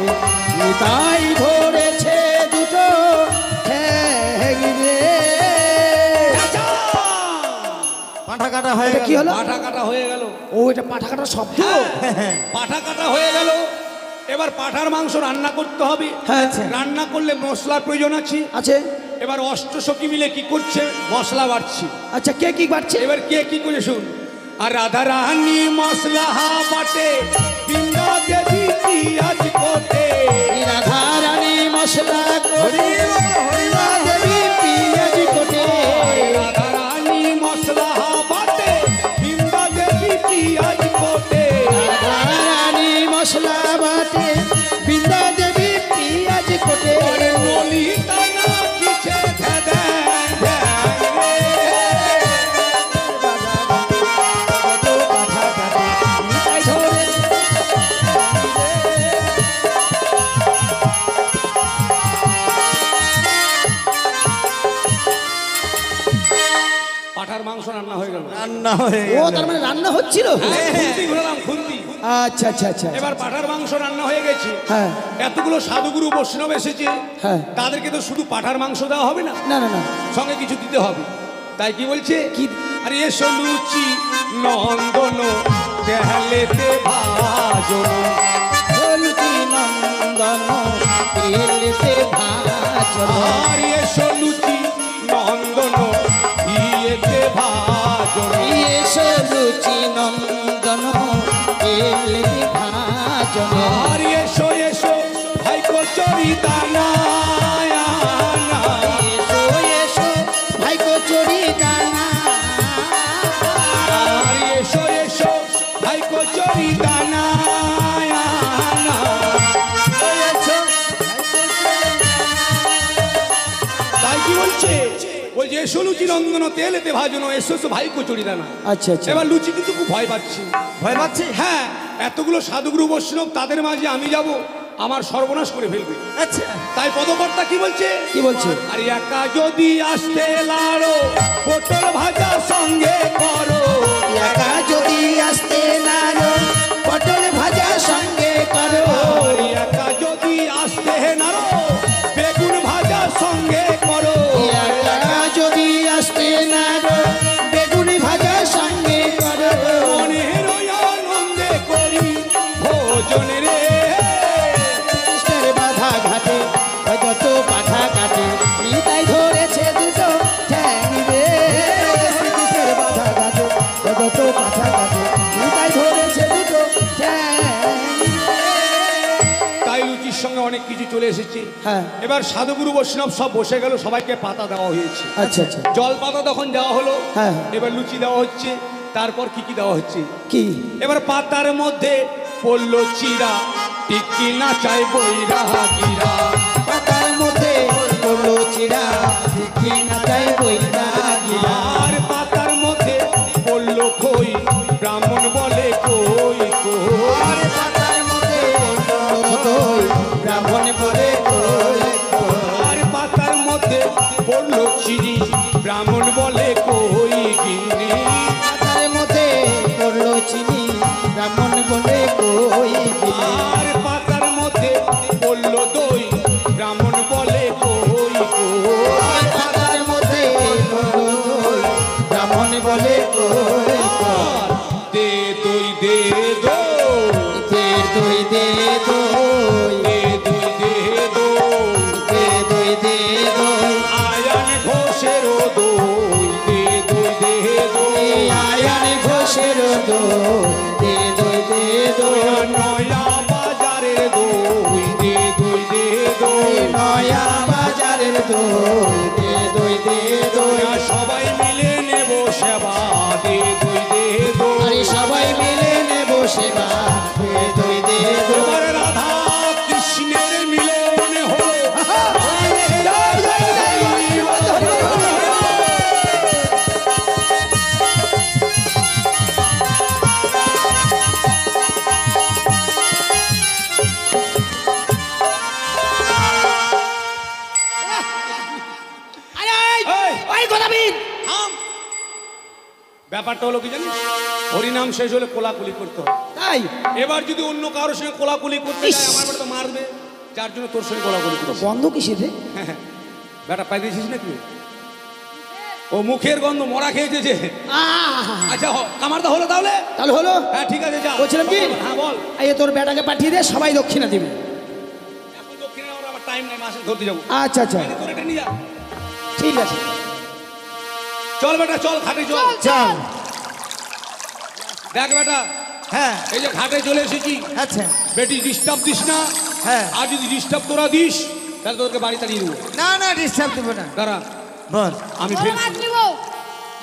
নিতাই ধরেছে দুটো ঠ্যাং রে। পাঠা কাটা হয়ে এটা কি হলো? পাঠা কাটা হয়ে গেল। ও এটা পাঠা কাটার শব্দ। পাঠা কাটা হয়ে গেল, এবার পাঠার মাংস রান্না করতে হবে। হ্যাঁ রান্না করলে মশলার প্রয়োজন আছে। আছে। এবার অষ্টসখী মিলে কি করছে, মশলা বাড়ছে। আচ্ছা, কে কি বাড়ছে? এবার কে কি করে শুন। আর রাধা রানী মশলা বাটে, বৃন্দা দেবী পিঁয়াজ কোটে। রাধা রানী মশলা করে হরিমা দেবী পিঁয়াজ কোটে। রাধা রানী মশলা বাটে, বৃন্দা দেবী পিঁয়াজ কোটে। রাধা রানী মশলা বাটে, বৃন্দা দেবী পিঁয়াজ কোটে। পরে ললিতা নাচিছে ধ্যান ধ্যান রে। পাঠার মাংস রান্না হয়ে গেল। রান্না হয়ে ও তার মানে রান্না হচ্ছিল। খুন্তি ঘোরালাম খুন্তি। আচ্ছা আচ্ছা আচ্ছা। এবার পাঠার মাংস রান্না হয়ে গেছে। হ্যাঁ এতগুলো সাধুগুরু বৈষ্ণব এসেছে, হ্যাঁ। তাদেরকে তো শুধু পাঠার মাংস দেওয়া হবে না, না না না, সঙ্গে কিছু দিতে হবে। তাই কি বলছে, কি? আরে এসো লুচি নন্দন দেহালেতে ভাজন। হলুদি নন্দন তেলেতে ভাজন। আর এসো লুচি নন্দন ইয়েতে ভাজন। এসো লুচি নন্দন তেলেতে ভাজন। আর এসো এসো ভাই কচুরি দানা। এসো এসো ভাই কচুরি দানা। আর এসো এসো ভাই কচুরি দানা। তাই কি বলছে, বলছে এসো লুচি নন্দন তেলেতে ভাজনো, এসো এসো ভাই কচুরি দানা। আচ্ছা আচ্ছা। এবার লুচি কিন্তু খুব ভয় পাচ্ছি। ভয় পাচ্ছি। হ্যাঁ, এতগুলো সাধুগুরু বৈষ্ণব, তাদের মাঝে আমি যাব, আমার সর্বনাশ করে ফেলবে। আচ্ছা তাই পদকর্তা কি বলছে, কি বলছে? আর একা যদি আসতে লাড়ো, পটল ভাজা সঙ্গে করো। একা যদি আসতে না রো, পটল ভাজা সঙ্গে করো। আর একা যদি আসতে নাড়ো, বেগুন ভাজা সঙ্গে করো। একা যদি আসতে না রো, বেগুন ভাজা সঙ্গে করো। মনের আনন্দে করি ভোজন রে। কৃষ্ণের বাধা ঘাটে কত পাঠা কাটে, নিতাই ধরেছে দুটো ঠ্যাং রে। শ্রীকৃষ্ণের বাধা ঘাটে কত পাঠা কাটে, নিতাই ধরেছে দুটো ঠ্যাং রে। তাই লুচির সঙ্গে অনেক কিছু চলে এসেছে। হ্যাঁ। এবার সাধুগুরু বৈষ্ণব সব বসে গেল, সবাইকে পাতা দেওয়া হয়েছে। আচ্ছা আচ্ছা। জল পাতা তখন দেওয়া হলো। হ্যাঁ। এবার লুচি দেওয়া হচ্ছে। তারপর কি কি দেওয়া হচ্ছে, কি? এবার পাতার মধ্যে পড়লো চিরা, টিকি না চাই বইরা গিরা। পাতার মধ্যে পড়লো চিড়া, দেখি না চাই বইরা গিরা। আর পাতার মধ্যে পড়লো খই, ব্রাহ্মণ বলে কই কই। আর পাতার মধ্যে পড়লো দই, ব্রাহ্মণ বলে কই কই। আর পাতার মধ্যে পড়লো চিনি, ব্রাহ্মণ বলে কই গিনি। পাতার মধ্যে পড়লো চিনি, ব্রাহ্মণ বলে কই গিনি। আর পাতার মধ্যে পড়লো দই, ব্রাহ্মণ বলে কই কই। আর পাতার মধ্যে পড়লো দই, ব্রাহ্মণ বলে কই কই। দে দই দে দই দে দই নয়া বাজারের দই দে দই দে দই নয়া বাজারের দই দে দই দে দই সবাই মিলে নেব সেবা দে দই দে দই আরে সবাই মিলে নেব সেবা দে দই দে দই এবার রাধা কৃষ্ণের মিলন হলো এই, ওই গোদাবিন থাম। ব্যাপারটা হলো কি জানিস হরিনাম শেষ হলে কোলাকুলি করতে হয় তাই এবার যদি অন্য কারোর সঙ্গে কোলাকুলি করতে যায় আমার বেটা তো মারবে যার জন্য তোর সঙ্গে কোলাকুলি করতে বন্ধ কিসের রে বেটা পাই দিয়েছিস নাকি ও মুখের গন্ধ মরা খেয়েছে যে আচ্ছা কামারদা হলো তাহলে তাহলে হলো হ্যাঁ ঠিক আছে যা বলছিলাম কি হ্যাঁ বল এই তোর বেটাকে পাঠিয়ে দে সবাই দক্ষিণা দিবে এখন দক্ষিণে আমার আবার টাইম নাই মাসে ধরতে যাবো আচ্ছা আচ্ছা তোর এটা নিয়ে যা ঠিক আছে চল বেটা চল ঘাটে চল চল দেখ বেটা হ্যাঁ এই যে ঘাটে চলে এসেছি আচ্ছা বেটি ডিস্টার্ব দিস না হ্যাঁ আর যদি ডিস্টার্ব তোরা দিস তাহলে তোদেরকে বাড়ি তাড়িয়ে দেবো না না ডিস্টার্ব দেবো না দাঁড়া বল আমি বড় ফেলছি মাছ নিব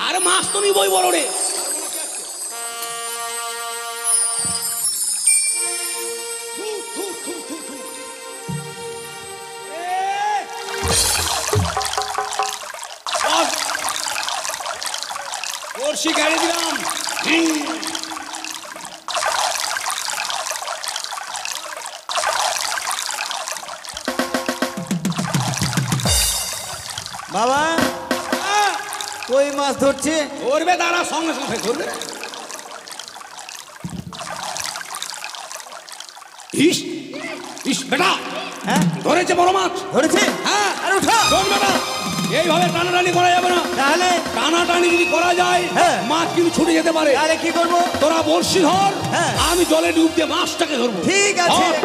আরে মাছ তো নিবই বড় রে বর্ষি গাড়ি দিলাম বাবা কই মাছ ধরছে ধরবে দাঁড়া সঙ্গে সঙ্গে ধরবে রে। ইস ইস বেটা হ্যাঁ ধরেছে বড় মাছ ধরেছে হ্যাঁ আরে উঠা শোন বেটা এইভাবে টানাটানি করা যাবে না তাহলে টানাটানি যদি করা যায় হ্যাঁ। মাছ কিন্তু ছুটে যেতে পারে তাহলে কি করবো তোরা বড়শি ধর হ্যাঁ। আমি জলে ডুব দিয়ে মাছটাকে ধরবো ঠিক আছে। ধর,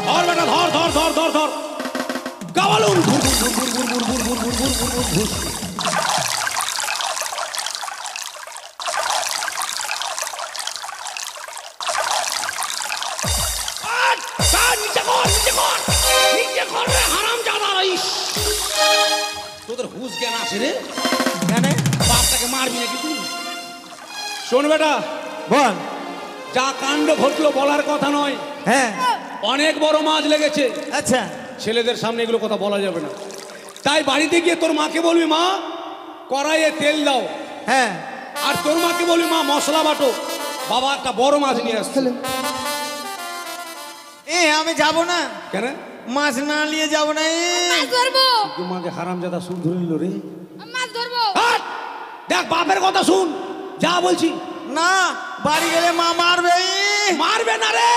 ধর বেটা ধর ধর ধর ধর ধর গাওয়ালুন তোদের হুশ জ্ঞান আছে রে কেন বাপটাকে মারবি নাকি তুই শোন বেটা বল যা কাণ্ড ঘটলো বলার কথা নয় হ্যাঁ অনেক বড় মাছ লেগেছে আচ্ছা ছেলেদের সামনে এগুলো কথা বলা যাবে না তাই বাড়িতে গিয়ে তোর মাকে বলবি মা কড়াইয়ে তেল দাও হ্যাঁ আর তোর মাকে বলবি মা মশলা বাটো বাবা একটা বড় মাছ নিয়ে আসছে এ আমি যাব না কেন মাছ না নিয়ে যাব না মাছ ধরবো তোমাকে হারামজাদা সুর ধরে নিল রে মাছ ধরবো হাট! দেখ বাপের কথা শুন যা বলছি না বাড়ি গেলে মা মারবে মারবে না রে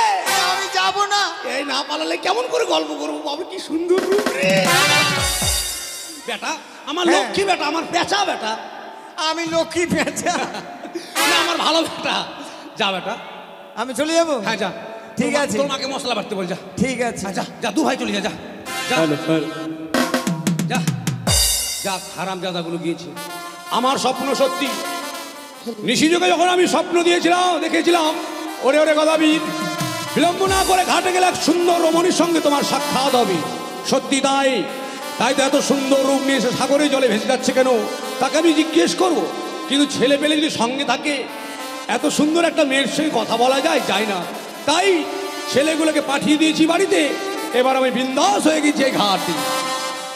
আমি যাব না এই না পালালে কেমন করে গল্প করবো বাবা কি সুন্দর রূপ রে বেটা আমার হ্যাঁ। লক্ষ্মী বেটা আমার পেঁচা বেটা আমি লক্ষ্মী পেঁচা না আমার ভালো বেটা যা বেটা আমি চলে যাব হ্যাঁ যা ঠিক তোর মা- আছে। তোর মাকে মশলা বাটতে বল যা ঠিক আছে যা যা দু ভাই চলে যা যা যা যা যা হারাম জাদাগুলো গিয়েছে আমার স্বপ্ন সত্যি নিশিযোগে যখন আমি স্বপ্ন দিয়েছিলাম দেখেছিলাম ওরে ওরে গদাবীর বিলম্ব না করে ঘাটে গেলে এক সুন্দর রমণীর সঙ্গে তোমার সাক্ষাৎ হবে সত্যি তাই তাই তো এত সুন্দর রূপ নিয়ে এসে সাগরে জলে ভেসে যাচ্ছে কেন তাকে আমি জিজ্ঞেস করব কিন্তু ছেলে পেলে যদি সঙ্গে থাকে এত সুন্দর একটা মেয়ের সঙ্গে কথা বলা যায় না তাই ছেলেগুলোকে পাঠিয়ে দিয়েছি বাড়িতে এবার আমি বিন্দাস হয়ে গেছি এই ঘাটে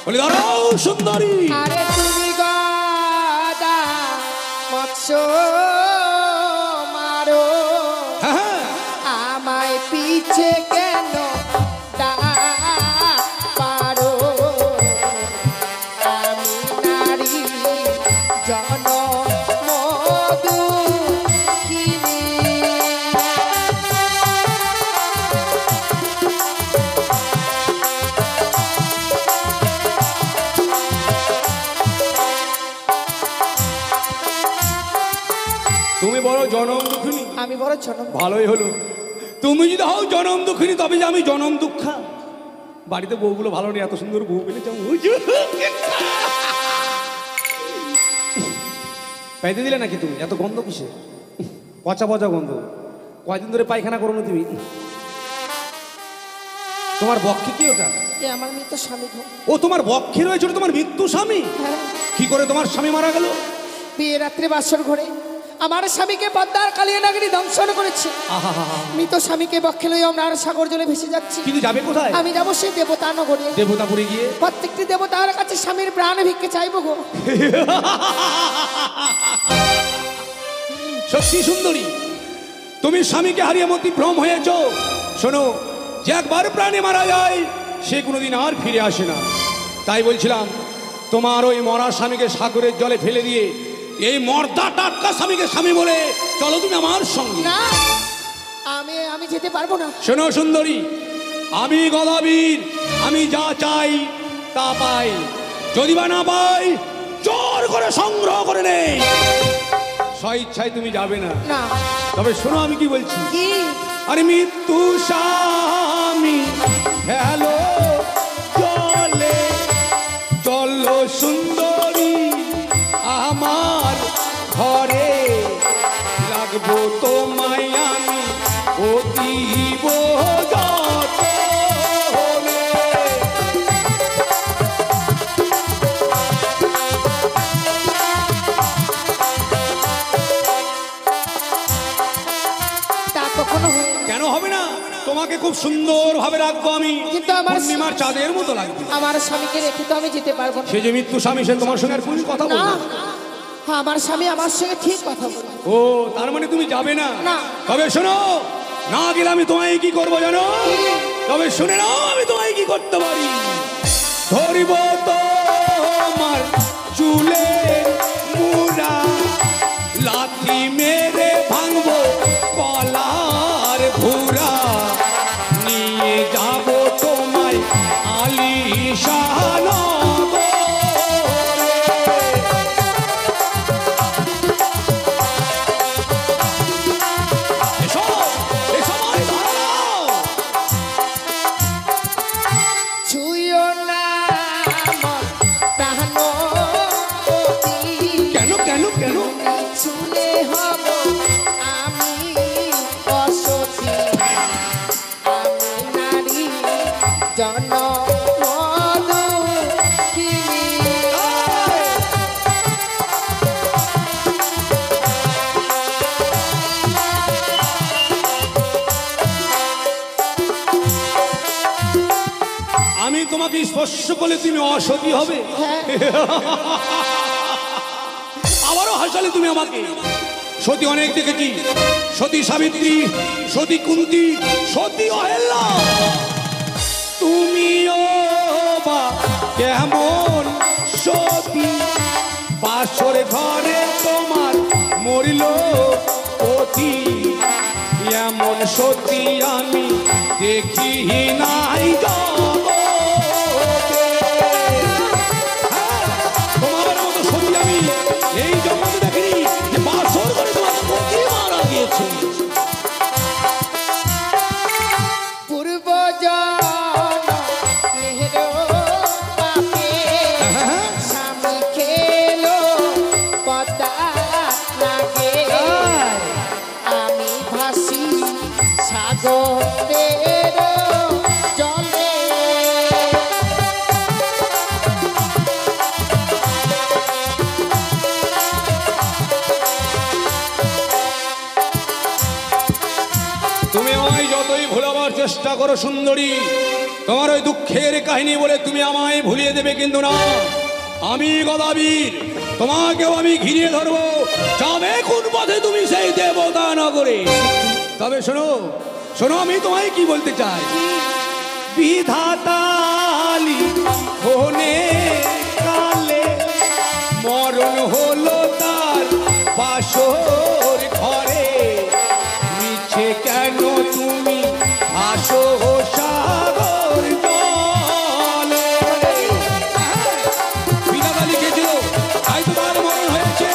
বলি দাঁড়াও সুন্দরী আরে তুমি গদা মৎস্য মারো হ্যাঁ হ্যাঁ আমায় পিছে কেন পারো আমি নারী জন তুমি বড় জনম দুঃখিনী আমি বড় ছোট ভালোই হলো তুমি যদি হও জনম দুঃখিনী তবে যে আমি জনম দুঃখা বাড়িতে বউগুলো ভালো নেই এত সুন্দর বউ পেলে যেমন পাইতে দিলে নাকি তুমি এত গন্ধ কিসে পচা পচা গন্ধ। কয়দিন ধরে পায়খানা করো না তুমি? তোমার বক্ষে কি ওটা? এ আমার মৃত স্বামী গো। ও তোমার বক্ষে রয়েছে, ওটা তোমার মৃত্যু স্বামী? হ্যাঁ, কি করে তোমার স্বামী মারা গেল? বিয়ে রাত্রে বাসর ঘরে আমার স্বামীকে পদ্মার কালিয়া নগরী দংশন করেছে। আহা হা হা। মৃত স্বামীকে বক্ষে লইয়া আমরা আর সাগর জলে ভেসে যাচ্ছি। কিন্তু যাবে কোথায়? আমি যাবো সেই দেবতা নগরে। দেবতাপুরে গিয়ে প্রত্যেকটি দেবতার কাছে স্বামীর প্রাণ ভিক্ষে চাইবো গো। সত্যি সুন্দরী, তুমি স্বামীকে হারিয়ে মতিভ্রম হয়েছ। শোনো, যে একবার প্রাণে মারা যায় সে কোনোদিন আর ফিরে আসে না। তাই বলছিলাম, তোমার ওই মরা স্বামীকে সাগরের জলে ফেলে দিয়ে এই মর্দা টাটকা স্বামীকে স্বামী বলে চলো তুমি আমার সঙ্গে। না, আমি যেতে পারবো না। শোনো সুন্দরী, আমি গদাবীর, আমি যা চাই তা পাই। যদি বা না পাই, জোর করে সংগ্রহ করে নেই। স্বইচ্ছায় তুমি যাবে না। না। তবে শোনো আমি কি বলছি। কি? আরে মৃত্যু স্বামী হ্যালো চলে চলো সুন্দরী আমার ঘরে, লাগবো তোমায় আমি অতীব যতনে। তা কখনো হয় না। কেন হবে না? তোমাকে খুব সুন্দর ভাবে রাখবো আমি, কিন্তু পূর্ণিমার চাঁদের মতো লাগবে। আমার স্বামীকে রেখে তো আমি যেতে পারবো না। সে যে মৃত্যু স্বামী, সে তোমার সঙ্গে আর কোনো কথা না, বলবে? আমার স্বামী আমার সঙ্গে ঠিক কথা বলে। ও, তার মানে তুমি যাবে না? না। তবে শোনো, না গেলে আমি তোমায় কি করবো জানো? তবে শুনে নাও আমি তোমায় কি করতে পারি। ধরিব তোমার চুলে মুড়া, লাথি মেরে ভাঙবো কলার ভুরা, নিয়ে যাব তোমায় আলিশান নগরে। এসো, এসো আমার দাঁড়াও। ছুঁয়ো না আমার প্রাণপতি, কেন কেন কেন? ছুঁলে হব আমি অসতী। আমি নারী জনমদুখিনী। আমি তোমাকে স্পর্শ করলে তুমি অসতী হবে? আবারও হাসালে তুমি আমাকে। সতী অনেক দেখেছি, সতী সাবিত্রী, সতী কুন্তী, সতী অহল্যা। তুমিও বা কেমন সতী? বাসর ঘরে তোমার মরিল পতি, এমন সতী আমি দেখি নাই জগতে। হ্যাঁ, তোমার মতো সতী আমি এই জগতে দেখিনি, যে বাসর ঘরে তোমার পতি মারা গিয়েছে। পূর্বজন্মের পাপে স্বামী খেলো পদ্মা লাগে। আমি ভাসি সাগরের জলে। তুমি আমায় যতই ভুলাবার চেষ্টা করো সুন্দরী, তোমার ওই দুঃখের কাহিনী বলে তুমি আমায় ভুলিয়ে দেবে কিন্তু না। আমি গদাবীর, তোমাকেও আমি ঘিরিয়ে ধরবো, যাবে কোন পথে তুমি সেই দেবতা নগরে। তবে শোনো শোনো, আমি তোমায় কি বলতে চাই। বিধাতালি হনে কালে মরণ হলো তার বাসর ঘরে, মিছে কেন তুমি আসো সাগর জলে। বিধাতালি গেছিল, তাই তোমার মরণ হয়েছে।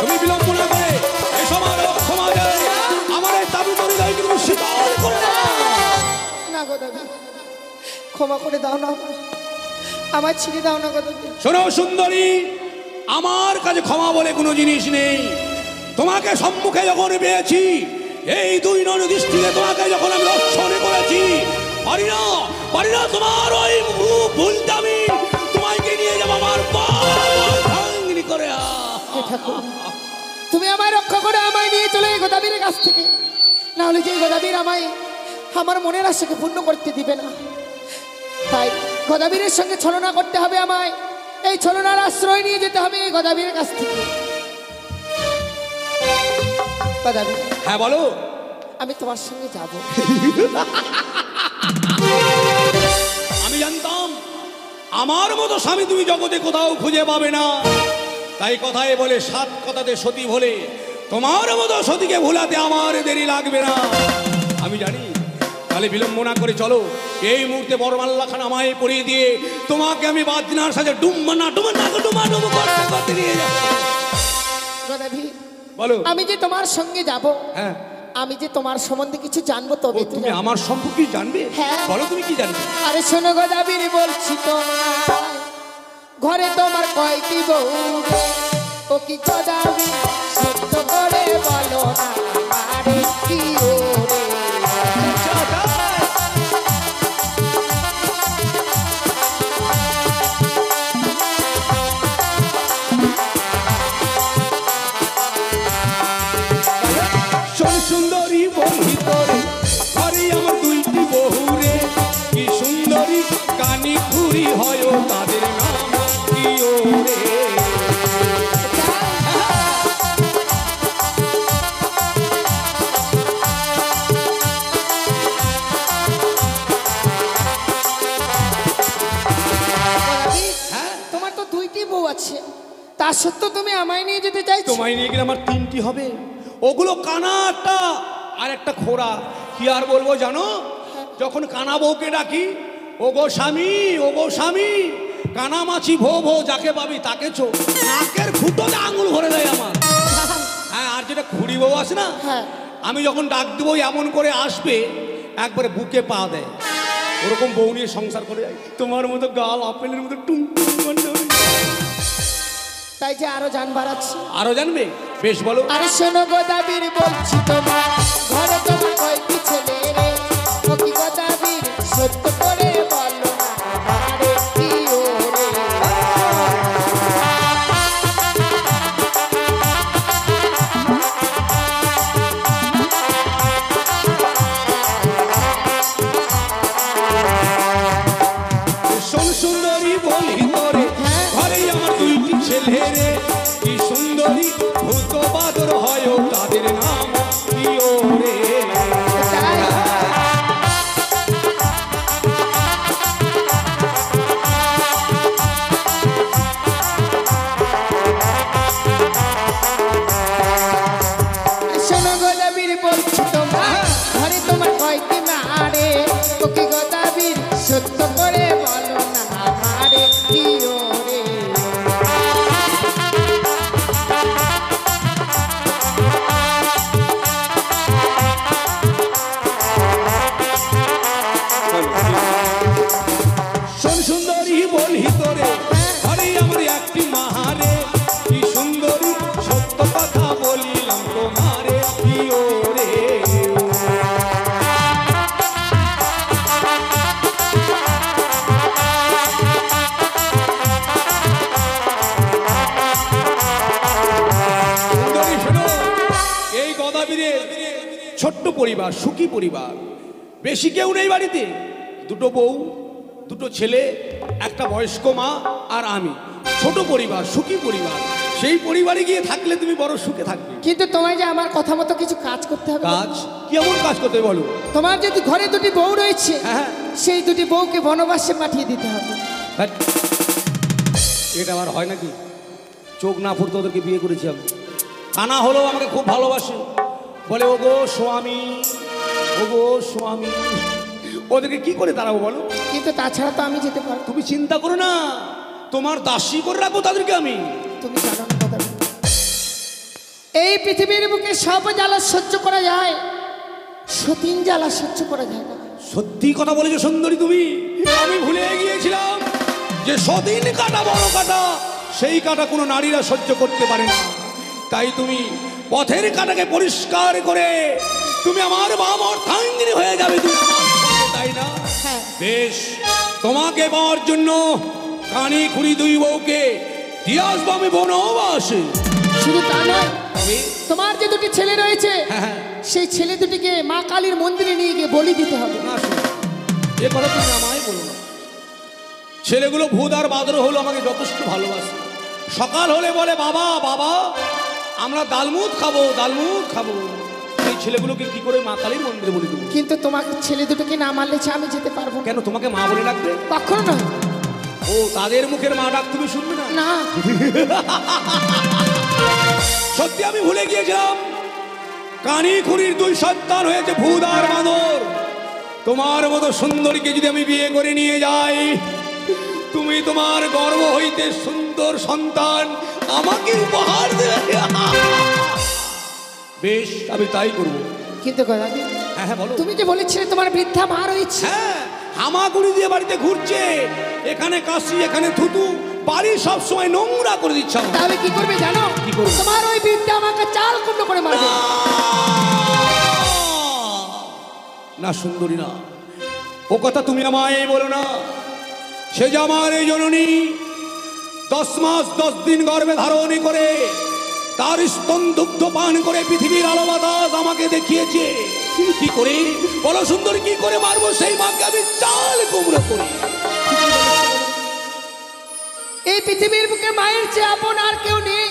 তুমি বিলম্ব না করে এসো আমার সমাজে, আমার এই তাবু তরি দায় কিন্তু শীতল করে দাও। না গো দাদা, ক্ষমা করে দাও না, আমার ছেড়ে দাও না গো দাদা। শোনো সুন্দরী, আমার কাছে ক্ষমা বলে কোনো জিনিস নেই। তোমাকে সম্মুখে যখন পেয়েছি, এই দুই নন দৃষ্টিতে তোমাকে যখন আমি দর্শনে করেছি, পারি না তোমার ওই রূপ ভুলতে। আমি তোমাকে নিয়ে যাবো আমার ভাঙনি করে। হে ঠাকুর, তুমি আমায় রক্ষা করে আমায় নিয়ে চলে এই গোদাবীরের কাছ থেকে, না হলে যে গোদাবীর আমায় আমার মনের আশাকে পূর্ণ করতে দিবে না। তাই গোদাবীরের সঙ্গে ছলনা করতে হবে আমায়, এই ছলনার আশ্রয় নিয়ে যেতে হবে এই গোদাবীরের কাছ থেকে। গোদাবীর, হ্যাঁ বলো। আমি তোমার সঙ্গে যাব। আমি জানতাম আমার মতো স্বামী তুমি জগতে কোথাও খুঁজে পাবে না, তাই কথায় বলে সাত কথাতে সতী বলে, তোমার মতো সতীকে ভোলাতে আমার দেরি লাগবে না। আমি জানি, তাহলে বিলম্ব না করে চলো, এই মুহূর্তে বরমাল্লাখানা আমায় পরিয়ে দিয়ে তোমাকে আমি বাজনার সাথে ডুম্বা করতে নিয়ে যাবো। গোদাবীর, বলো। আমি যে তোমার সঙ্গে যাব, হ্যাঁ, আমি যে তোমার সম্বন্ধে কিছু জানবো তবে তো তুমি যাবো। আমার সম্পর্কে জানবে? হ্যাঁ। বলো, তুমি কি জানবে? আরে শোনো গোদাবীর, বলছি তো ঘরে তোমার কয়টি বউ রে? ও কি গোদাবীর সত্য করে বলো না আরে কি ওরে? শোন সুন্দরী বন্ধি তোরে, ঘরে আমার দুইটি বহু রে, কি সুন্দরী কানি খুরি হয় তাদের নাম কি ওরে। তোমার তো দুইটি বউ আছে, তা সত্ত্বেও তুমি আমায় নিয়ে যেতে চাইছো? তোমায় নিয়ে গেলে আমার তিনটি হবে, ওগুলো কানা একটা আর একটা খোড়া। কি আর বলবো জানো, যখন কানা বউকে ডাকি, ও গো স্বামী, কানা মাছি ভো ভো, যাকে পাবি তাকে চো, নাকের ফুটোতে আঙুল ভরে দেয় আমার। হ্যাঁ, আর যেটা খুড়ি বউ আছে না, হ্যাঁ। আমি যখন ডাক দেবো এমন করে আসবে, একবারে বুকে পা দেয়, ওরকম বউ নিয়ে সংসার করে যায়। তোমার মতো গাল আপেলের মতো টুম তাই যে আরো জানবার আছে। আরো জানবে? বেশ বলো। আরে শোনো গোদাবীর, বলছি তোমার ঘরে তোমার কয়টি ছেলে রে? ও কি গোদাবীর সত্য করে বলো না আরে কি ওরে? শোন সুন্দরী বলি তোরে, ঘরে আমার দুইটি ছেলে রে, কি সুন্দরী ভূত বাদর হয় তাদের নাম কি ওরে। শোনো গোদাবীর, বলছি তোমার ঘরে তোমার কয়টি না রে? ও কি গোদাবীর সত্য করে বলো না আরে কি ওরে? শোন সুন্দরী বলি তোরে, ঘরে আমার একটি মাহারে, কি সুন্দরী সত্য কথা বলিলাম তোমারে কি ওরে। সুন্দরী শোনো, এই গদাবীরের ছোট্ট পরিবার, সুখী পরিবার, বেশি কেউ নেই বাড়িতে, দুটো বউ, দুটো ছেলে, একটা বয়স্ক মা আর আমি, ছোট পরিবার, সুখী পরিবার। সেই পরিবারে গিয়ে থাকলে তুমি বড় সুখে থাকবে। কিন্তু তোমায় যে আমার কথা মতো কিছু কাজ করতে হবে। কাজ? কি এমন কাজ করতে বলো? তোমার যদি ঘরে দুটি বউ রয়েছে, হ্যাঁ। সেই দুটি বউকে বনবাসে পাঠিয়ে দিতে হবে। ধ্যাৎ, এটা আবার হয় নাকি? চোখ না ফুটতে ওদেরকে বিয়ে করেছি আমি। কানা হলেও আমাকে খুব ভালোবাসে, বলে ও গো স্বামী, ও গো স্বামী। ওদেরকে কি করে দাঁড়াবো বলো? কিন্তু তাছাড়া তো আমি যেতে পারবো। তুমি চিন্তা করো না, তোমার দাসী করে রাখবো তাদেরকে আমি। তুমি জানো না কথা, এই পৃথিবীর বুকে সব জ্বালা সহ্য করা যায়, সতীন জ্বালা সহ্য করা যায় না। সত্যি কথা বলেছো সুন্দরী তুমি। আমি ভুলে গিয়েছিলাম যে সতীন কাটা বড় কাটা, সেই কাটা কোনো নারীরা সহ্য করতে পারে না। তাই তুমি পথের কাটাকে পরিষ্কার করে তুমি আমার বাবা অর্থাঙ্গিনী হয়ে যাবে, তুমি আমার সঙ্গে, তাই না? হ্যাঁ। বেশ, তোমাকে পাওয়ার জন্য কানি খুঁড়ি দুই বউকে দিয়ে আসবো আমি বনবাসে। শুধু তা নয়, তবে তোমার যে দুটি ছেলে রয়েছে হ্যাঁ, সেই ছেলে দুটিকে মা কালীর মন্দিরে নিয়ে গিয়ে বলি দিতে হবে। না শোনো, এ কথা তুমি আমায় বলো না। ছেলেগুলো ভূত আর বাদর হলো আমাকে যথেষ্ট ভালোবাসে। সকাল হলে বলে বাবা বাবা আমরা দালমুদ খাবো, দালমুদ খাবো। এই ছেলেগুলোকে কি করে মা কালীর মন্দিরে বলে দেবো? কিন্তু তোমার ছেলে দুটোকে না মারলে আমি যেতে পারবো না। কেন, তোমাকে মা বলে ডাকবে? কখনো নয়। ও, তাদের মুখের মা ডাক তুমি শুনবে না? না, সত্যি আমি ভুলে গিয়েছিলাম, কানি খুঁড়ির দুই সন্তান হয়েছে ভূত আর বাঁদর। তোমার মতো সুন্দরীকে যদি আমি বিয়ে করে নিয়ে যাই, তুমি তোমার গর্ভ হইতে সুন্দর সন্তান আমাকে উপহার দেবে। বেশ, আমি তাই করবো। কিন্তু গদাবি, হ্যাঁ হ্যাঁ বলো। তুমি যে বলেছিলে তোমার বৃদ্ধা মা রয়েছে, হ্যাঁ, হামাগুড়ি দিয়ে বাড়িতে ঘুরছে, এখানে কাশি এখানে থুতু, বাড়ি সব সময় নোংরা করে দিচ্ছে আমার। তাহলে কি করবে জানো? কি করবে? তোমার ওই বৃদ্ধা আমাকে চাল কুমড়ো করে মারবে। না সুন্দরী না, ও কথা তুমি আমায় বলো না। সে যে আমার এই জননী 10 মাস 10 দিন গর্ভে ধারণ করে তার স্তন দুগ্ধ পান করে পৃথিবীর আলো বাতাস আমাকে দেখিয়েছে। কি করে বলো সুন্দরী, কি করে মারবো সেই মাকে আমি চাল কুমড়ো করি? এই পৃথিবীর বুকে মায়ের চেয়ে আপন আর কেউ নেই।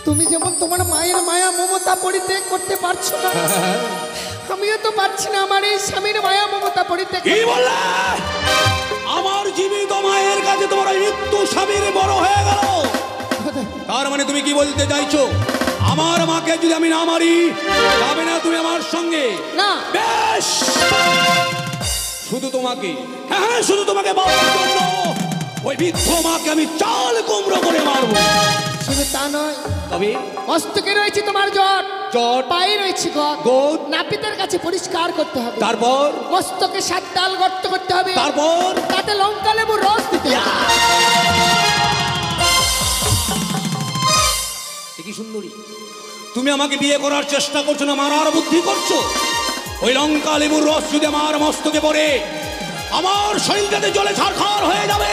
তুমি যেমন তোমার মায়ের মায়া মমতা পরিত্যাগ করতে পারছো না, আমিও তো পারছি না আমার এই স্বামীর মায়া মমতা পরিত্যাগ। কি বললে? আমার জীবিত মায়ের কাছে তোমার ওই মৃত্যু স্বামীর বড় হয়ে গেল? তার মানে তুমি কি বলতে চাইছো আমার মাকে যদি আমি না মারি যাবে না তুমি আমার সঙ্গে? না। বেশ, শুধু তোমাকে, হ্যাঁ হ্যাঁ শুধু তোমাকে বাবার জন্য ওই বৃদ্ধ মাকে আমি চাল কুমড়ো করে মারবো। শুধু তা নয়, তবে মস্তকে রয়েছে তোমার জট, জট, পায়ে রয়েছে গদ, গোদ, নাপিতের কাছে পরিষ্কার করতে হবে। তারপর মস্তকে 7 ডাল গর্ত করতে হবে। তারপর তাতে লঙ্কা লেবুর রস দিতে হবে। কি সুন্দরী, তুমি আমাকে বিয়ে করার চেষ্টা করছো না, মারার বুদ্ধি করছো। ওই লঙ্কা লেবুর রস যদি আমার মস্তকে পড়ে আমার শরীরটাতে জলে ছারখার হয়ে যাবে।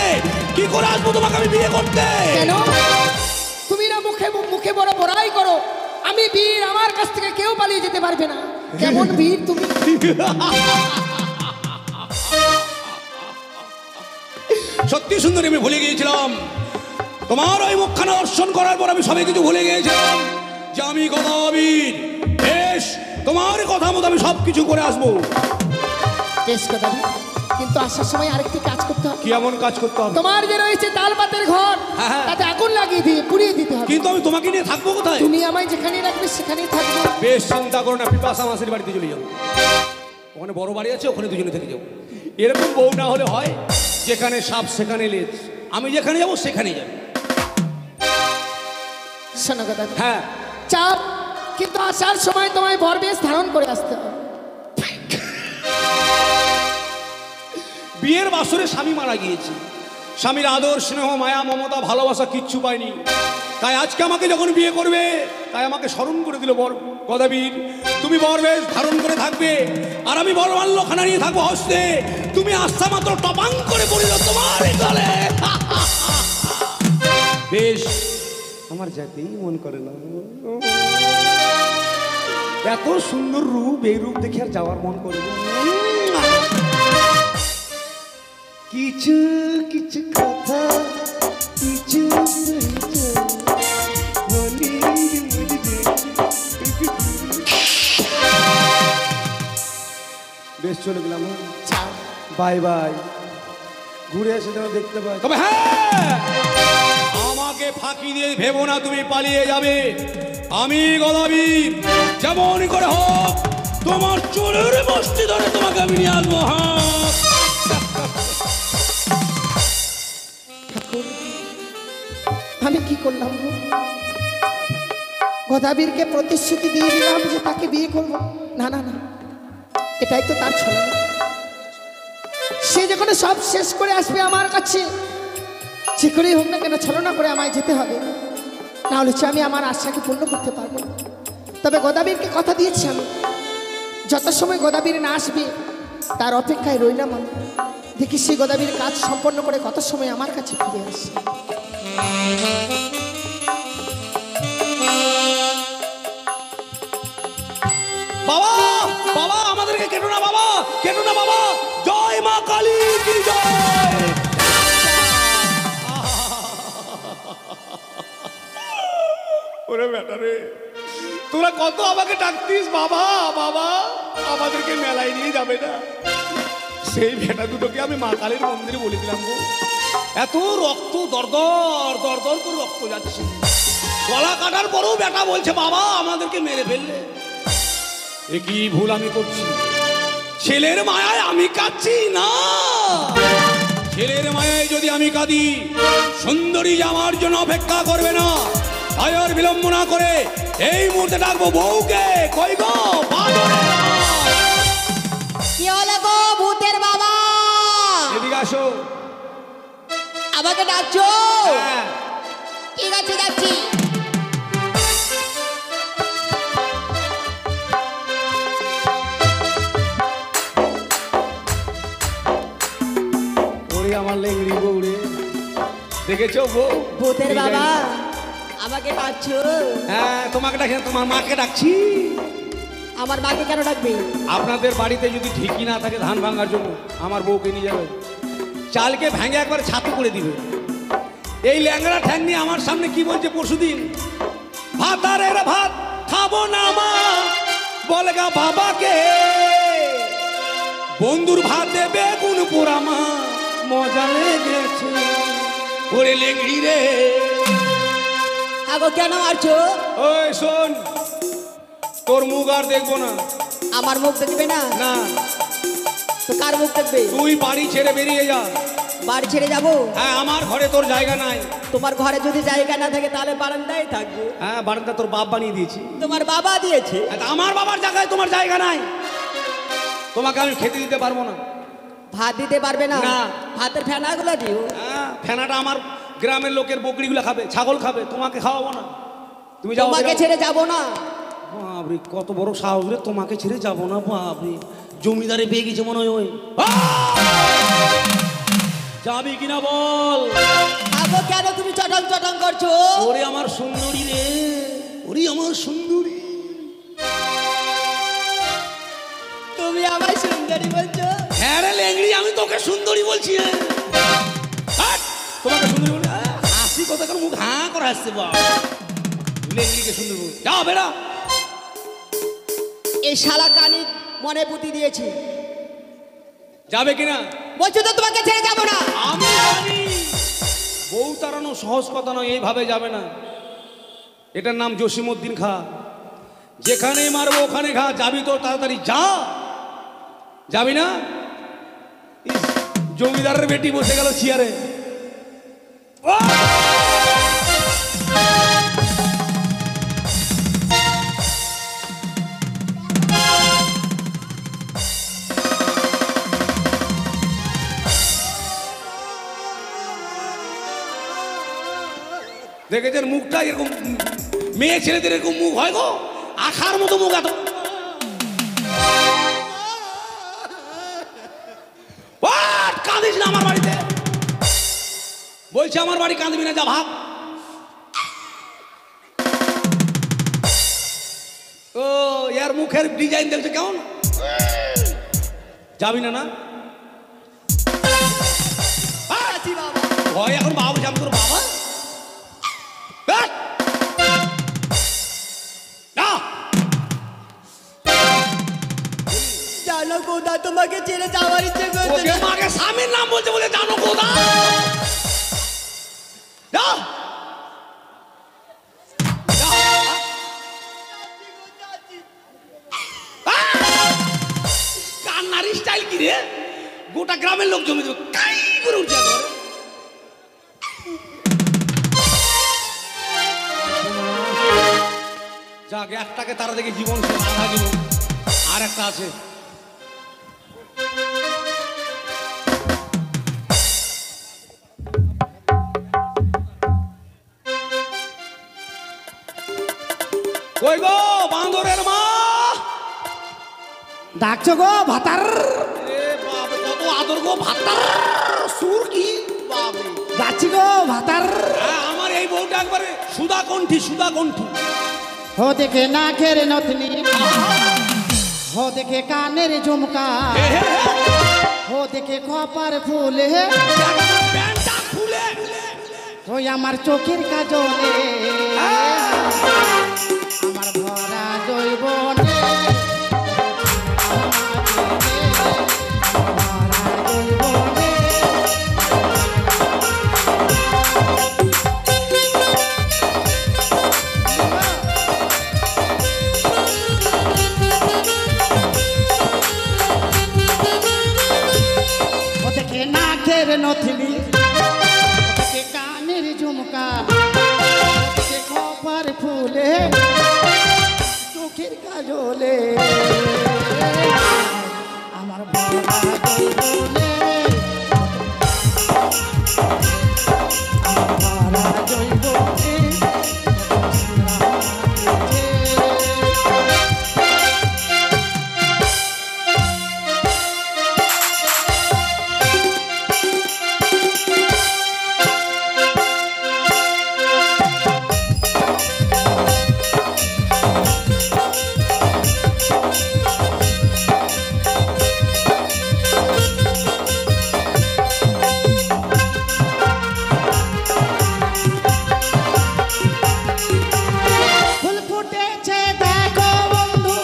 কি করে আসবো তোমাকে আমি বিয়ে করতে? কেন? তুমি না মুখে মুখে বড় বড়াই করো আমি বীর, আমার কাছ থেকে কেউ পালিয়ে যেতে পারবে না। কেমন বীর তুমি? সত্যি সুন্দরী, আমি ভুলে গিয়েছিলাম তোমার ওই মুখখানা দর্শন করার পর আমি সবাই কিছু ভুলে গিয়েছিলাম যে আমি গদাবীর। বেশ, তোমার কথা মতো আমি সব কিছু করে আসবো। বেশ কথা, কিন্তু আসার সময় আরেকটি কাজ করতে হবে। কি এমন কাজ করতে হবে? তোমার যে রয়েছে তাল পাতের ঘর, হ্যাঁ, হ্যাঁ। তাতে আগুন লাগিয়ে দিয়ে পুড়িয়ে দিতে হবে। কিন্তু আমি তোমাকে নিয়ে থাকবো কোথায়? তুমি আমায় যেখানে রাখবে সেখানেই থাকবে। বেশ, চিন্তা করো না, পিপাসা মাসির বাড়িতে চলে যাবো। ওখানে বড় বাড়ি আছে, ওখানে দুজনে থেকে যাবো। এরকম বউ না হলে হয়, যেখানে সাপ সেখানে লেজ, আমি যেখানে যাবো সেখানেই যাবো। শোনো কথা, হ্যাঁ, চাপ, কিন্তু আসার সময় তোমায় বরবেশ ধারণ করে আসতে হবে। বিয়ের বাসরে স্বামী মারা গিয়েছে, স্বামীর আদর স্নেহ মায়া মমতা ভালোবাসা কিচ্ছু পাইনি। তাই আজকে আমাকে যখন বিয়ে করবে তাই আমাকে স্মরণ করে দিল গদাবীর, তুমি বরবেশ ধারণ করে থাকবে আর আমি বরমাল্যখানা নিয়ে থাকবো হস্তে। তুমি আস্থা মাত্র টপাং করে পড়িল তোমার গলে। বেশ, আমার যেতেই মন করে না। এত সুন্দর রূপ, এই রূপ দেখে আর যাওয়ার মন করে না। কিছু কিছু কথা কিছু বেশ, চলে গেলাম। বাই বাই, ঘুরে এসে যেন দেখতে পাই। তবে হ্যাঁ, আমাকে ফাঁকি দিয়ে ভেবো না তুমি পালিয়ে যাবে। আমি গদাবীর, যেমন করে হোক তোমার চুলের বস্তি ধরে তোমাকে আমি নিয়ে আসবো। হ্যাঁ, আমি কি করলাম গো? গদাবীরকে প্রতিশ্রুতি দিয়ে দিলাম যে তাকে বিয়ে করবো। না না না, এটাই তো তার ছলনা। সে যখন সব শেষ করে আসবে আমার কাছে, যে করেই হোক না কেন ছলনা করে আমায় যেতে হবে। না হলে আমি আমার আশাকে পূর্ণ করতে পারবো না। তবে গোদাবীরকে কথা দিয়েছি আমি, যত সময় গোদাবীর না আসবে তার অপেক্ষায় রইলাম আমি। দেখি সেই গোদাবীর কাজ সম্পন্ন করে কত সময় আমার কাছে ফিরে আসে। বাবা বাবা আমাদেরকে কেটো না বাবা, কেটো না বাবা। জয় মা কালী কি জয়। ওরে বেটা রে, তোরা কত আমাকে ডাকতিস বাবা বাবা, আমাদেরকে মেলায় নিয়ে যাবে না। সেই বেটা দুটোকে আমি মা কালীর মন্দিরে বলে দিলাম গো। এত রক্ত দরদর দরদর করে রক্ত যাচ্ছে, গলা কাটার পরেও বেটা বলছে বাবা আমাদেরকে মেরে ফেললে। এ কি ভুল আমি করছি? ছেলের মায়ায় আমি কাঁদছি না। ছেলের মায়ায় যদি আমি কাঁদি, সুন্দরী যে আমার জন্য অপেক্ষা করবে না। তাই আর বিলম্ব না করে এই মুহূর্তে ডাকবো বউকে। কই গো বাদরের মা? কি হলো গো ভূতের বাবা? এদিকে আসো। আমাকে ডাকছো? হ্যাঁ। ঠিক আছে যাচ্ছি। ওরে আমার লেংড়ি বউ রে, দেখেছো বউ? ভূতের বাবা আমাকে ডাকছো? হ্যাঁ তোমাকে ডাকি না, তোমার মাকে ডাকছি। আমার মাকে কেন ডাকবে? আপনাদের বাড়িতে যদি ঠিকই না থাকে ধান ভাঙার জন্য, আমার বউকে নিয়ে যাবে, চালকে ভেঙে একবার ছাতু করে দিবে। এই ল্যাংড়া ঠ্যাং নিয়ে আমার সামনে কি বলছে পরশুদিন, ভাতারের ভাত খাবো না মা, বলগা বাবাকে বন্ধুর ভাতে বেগুন পোড়া মা, মজা লেগেছে। ওরে লেংড়ি রে। আগো কেন মারছো? ওই শোন, তোর মুখ আর দেখবো না। আমার মুখ দেখবে না? না, তো কার মুখ দেখবে? তুই বাড়ি ছেড়ে বেরিয়ে যা। বাড়ি ছেড়ে যাবো? হ্যাঁ, আমার ঘরে তোর জায়গা নাই। তোমার ঘরে যদি জায়গা না থাকে তাহলে বারান্দায় থাকবো। হ্যাঁ, বারান্দা তোর বাপ বানিয়ে দিয়েছি। তোমার বাবা দিয়েছে। আমার বাবার জায়গায় তোমার জায়গা নাই। তোমাকে আমি খেতে দিতে পারবো না। ভাত দিতে পারবে না? না। ভাতের ফেনাগুলো দিও। হ্যাঁ, ফেনাটা আমার গ্রামের লোকের বকরিগুলো খাবে, ছাগল খাবে, তোমাকে খাওয়াবো না। তুমি যাও। তোমাকে ছেড়ে যাবো না। বাবরে, কত বড় সাহস রে, তোমাকে ছেড়ে যাবো না। বাবরে, জমিদারে পেয়ে গেছে মনে হয় ওই। যাবি কিনা বল? আগো কেন তুমি চটং চটং করছো? ওরে আমার সুন্দরী রে, ওরে আমার সুন্দরী। তুমি আমায় সুন্দরী বলছো? হ্যাঁ রে লেংড়ি, আমি তোকে সুন্দরী বলছি। হাট, তোমাকে সুন্দরী বলি? হাসি কথা কেন, মুখ হাঁ করে আসছে বাবা। লেংড়িকে সুন্দরী বল, যাও বেড়া। এই শালা কানি মনে পুঁতি দিয়েছি। যাবে কিনা? বলছো তো তোমাকে ছেড়ে যাবো না। আমি জানি বউ তাড়ানো সহজ কথা নয়, এইভাবে যাবে না। এটার নাম জসিমউদ্দিন খা। যেখানেই মারবো ওখানে খা। যাবি তো তাড়াতাড়ি যা। যাবি না? ইস, জমিদারের বেটি বসে গেল চেয়ারে। দেখেছেন মুখটা এরকম? মেয়ে ছেলেদের এরকম মুখ হয় গো, আখার মতো মুখ। এত কাঁদিস না আমার বাড়িতে। বলছে আমার বাড়ি কাঁদবি না, যা ভাব। ও ইয়ার মুখের ডিজাইন দেখছে কেমন? যাবি না? না ভয় এখন বাবু, আমি তোর বাবা। জানো কোথা তোমাকে ছেড়ে যাওয়ার ইচ্ছে করছে ওকে না। মাকে স্বামীর নাম বলছে বলে জানো কোথা? যাও। কান্নার স্টাইল কি রে? গোটা গ্রামের লোক জমি দেবে, কাই করে উঠছে একবারে। যাক, একটাকে তারা দেখে জীবন শেষ, আধা জীবন। আর একটা আছে। ডাকছো গো ভাতার? এ বাবা কত আদর গো ভাতার সুর কি বাবা। যাচ্ছি গো ভাতার। হ্যাঁ, আমার এই বউটা একবারে সুদা কণ্ঠী সুদা কণ্ঠী। হো দেখে নাকের নথনি, হো দেখে কানের ঝুমকা, হো দেখে কপার ফুল, প্যান্টটা খুলে ওই আমার চোখের কাজলে, আমার ভরা জৈবনে, ভরা জৈবনে। ও দেখে নাকের নথনি, কানের ঝুমকা, খপার ফুলে, চোখের কাজলে, আমার ভরা জৈবনে, আমার ভরা জৈবনে। ফুল ফুটেছে দেখো বন্ধু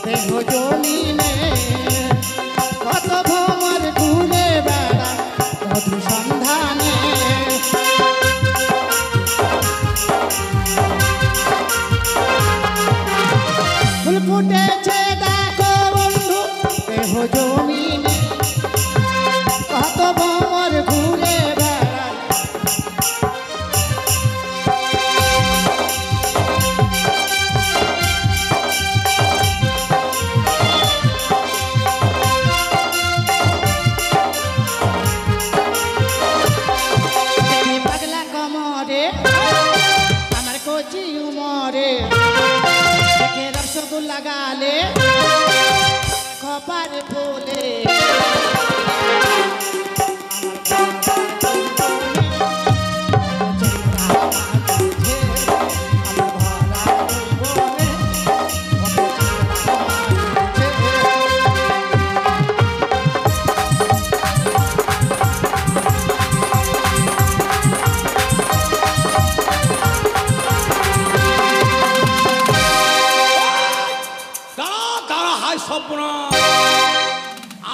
দেহ জমিনে, কত ভ্রমর ঘুরে বেড়া মধু সন্ধানে। ফুল ফুটেছে দেখো বন্ধু দেহ জমিনে, কত ভ্রমর ঘুরে বেড়া। দেখি পাগলা কমরে, আমার কচি উমরে, দেখে রসগোল্লা গালে, খপার ফুলে, দাঁড়া দাঁড়া, হায় সর্বনাশ,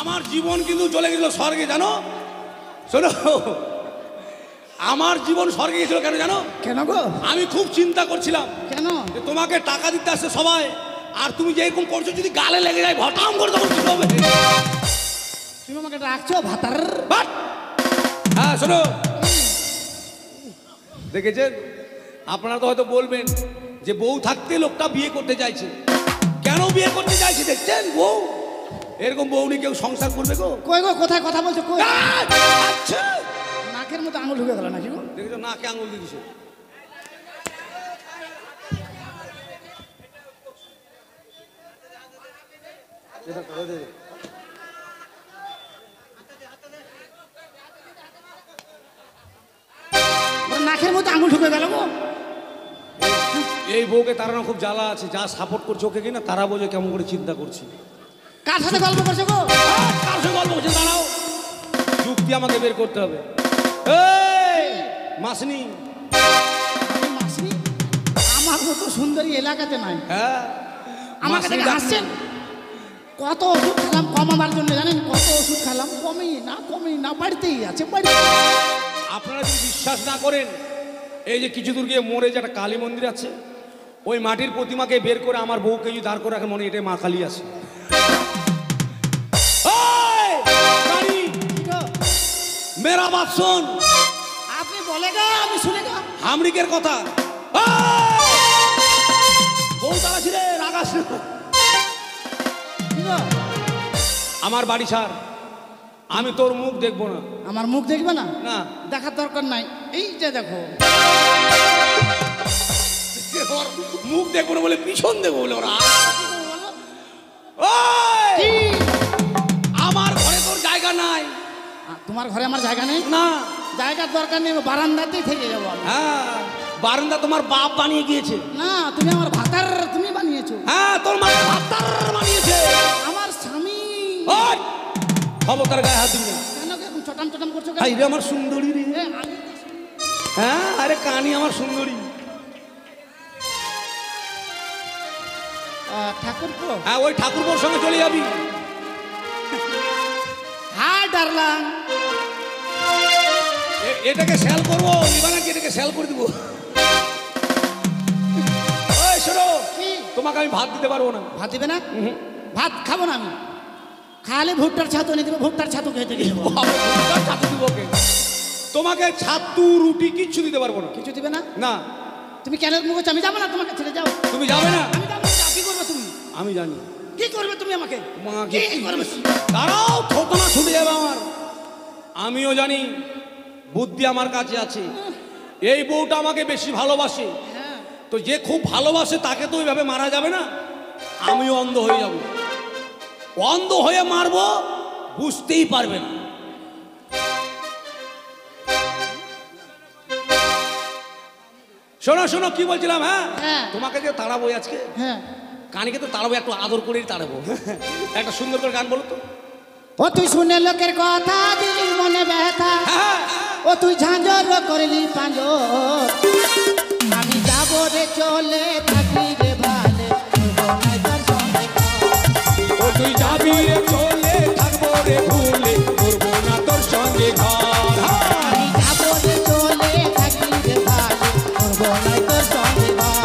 আমার জীবন কিন্তু চলে গেছিল স্বর্গে জানো। শোনো, আমার জীবন স্বর্গে গেছিল কেন জানো? কেন গো? আমি খুব চিন্তা করছিলাম কেন? যে তোমাকে টাকা দিতে আসছে সবাই, আর তুমি যেরকম করছো যদি গালে লেগে যায় ভটাম করে তখন কি হবে? তুমি আমাকে ডাকছো ভাতার? বাট! হ্যাঁ শোনো, দেখেছেন আপনারা তো হয়তো বলবেন যে বউ থাকতে লোকটা বিয়ে করতে চাইছে। কেন বিয়ে করতে চাইছে দেখছেন? বউ এরকম বউ নিয়ে কেউ সংসার করবে গো? কই গো, কোথায় কথা বলছো? কই? আচ্ছা, নাকের মতো আঙুল ঢুকে গেল নাকি গো? দেখেছো নাকে আঙুল দিয়ে দিছে। ওর নাকের মতো আঙুল ঢুকে গেল গো। এই বউকে তারানো খুব জ্বালা আছে, যা সাপোর্ট করছে ওকে কিনা তারা বোঝে কেমন করে চিন্তা করছি। কার সাথে গল্প করছো গো? কার সঙ্গে গল্প করছে? দাঁড়াও, যুক্তি আমাকে বের করতে হবে। এই মাসনি, আমি মাসি? আমার মতো সুন্দরী এলাকাতে নাই। হ্যাঁ আমাকে মাসনি দেখে হাসছেন? কত ওষুধ খেলাম কমাবার জন্য, জানেন? কত ওষুধ খেলাম, কমেই না, বাড়িতেই আছে, বাড়িতে। আপনারা যদি বিশ্বাস না করেন, এই যে কিছু দূর গিয়ে মোড়ে যে একটা কালী মন্দির আছে, ওই মাটির প্রতিমাকে বের করে আমার বউকে যদি দাঁড় করে রাখে মনে এটাই মা কালী আছে। এই, রানী, মেরা বাত শোন। আপনি বলে গা, আমি শুনে গা। হামরিকের কথা। বউ তাড়াছি রে, রাগাস না। কি গো? আমার বাড়ি ছাড়, আমি তোর মুখ দেখবো না। আমার মুখ দেখবে না? না, দেখার দরকার নাই, এই যে দেখো। মুখ দেখবো না বলে পিছন দেখবো বলে ওরা। ওই! কি? তোমার ঘরে আমার জায়গা নেই? না। জায়গার দরকার নেই, বারান্দাতেই থেকে যাবো আমি। হ্যাঁ, বারান্দা তোমার বাপ বানিয়ে গিয়েছে। না, তুমি আমার ভাতার তুমি বানিয়েছো। হ্যাঁ, তোর মা ভাতার বানিয়েছে। আমার স্বামী। ওই খবরদার গায়ে হাত দিবি না। কেন এখন চটাম চটাম করছো কেন? আই রে আমার সুন্দরী রে। এ, আমি তো হ্যাঁ, আরে কানি আমার সুন্দরী। ঠাকুরপো। হ্যাঁ, ওই ঠাকুরপোর সঙ্গে চলে যাবি। Hi darling. এটাকে সেল করবো, নিবা নাকি এটাকে সেল করে দিব? ওই শোনো, কি? তোমাকে আমি ভাত দিতে পারবো না। ভাত দিবে না? ভাত খাবো না আমি। খালি ভুট্টার ছাতু এনে দেবে, ভুট্টার ছাতু খেতে গিয়ে ছাতু দিব ওকে। তোমাকে ছাতু রুটি কিচ্ছু দিতে পারবো না। কিছু দিবে না? না। তুমি কেন মুখ আমি যাবো না, তোমাকে ছেড়ে যাও। তুমি যাবে না? আমি যাবো না, যাও, কি করবে তুমি? আমি জানি। কি করবে তুমি আমাকে? মাকে কি করবে? দাঁড়াও, থতনা ছুটে যাবে আমার। আমিও জানি বুদ্ধি আমার কাছে আছে। এই বউটা আমাকে বেশি ভালোবাসে, হ্যাঁ। তো যে খুব ভালোবাসে তাকে তো ওইভাবে মারা যাবে না। আমিও অন্ধ হয়ে যাব। অন্ধ হয়ে মারবো, বুঝতেই পারবে না। শোনো শোনো, কি বলছিলাম? হ্যাঁ, হ্যাঁ। তোমাকে যে তাড়াবো আজকে, হ্যাঁ। কানিকে তো তাড়াবো, একটু আদর করেই তাড়াবো। একটা সুন্দর করে গান বলো তো। ও তুই শুনে লোকের কথা, দিলি মনে ব্যথা। হ্যাঁ, ও তুই ঝাঁঝর করলি পাঁজর। আমি যাবো রে চলে, থাকি রে ভালে, তোর সঙ্গে ও তুই যাবি রে চলে, থাকবো রে ভুলে, করবো না তোর সঙ্গে ঘর। আমি যাবো রে চলে, থাকি রে ভালে, করবো না তোর সঙ্গে ঘর।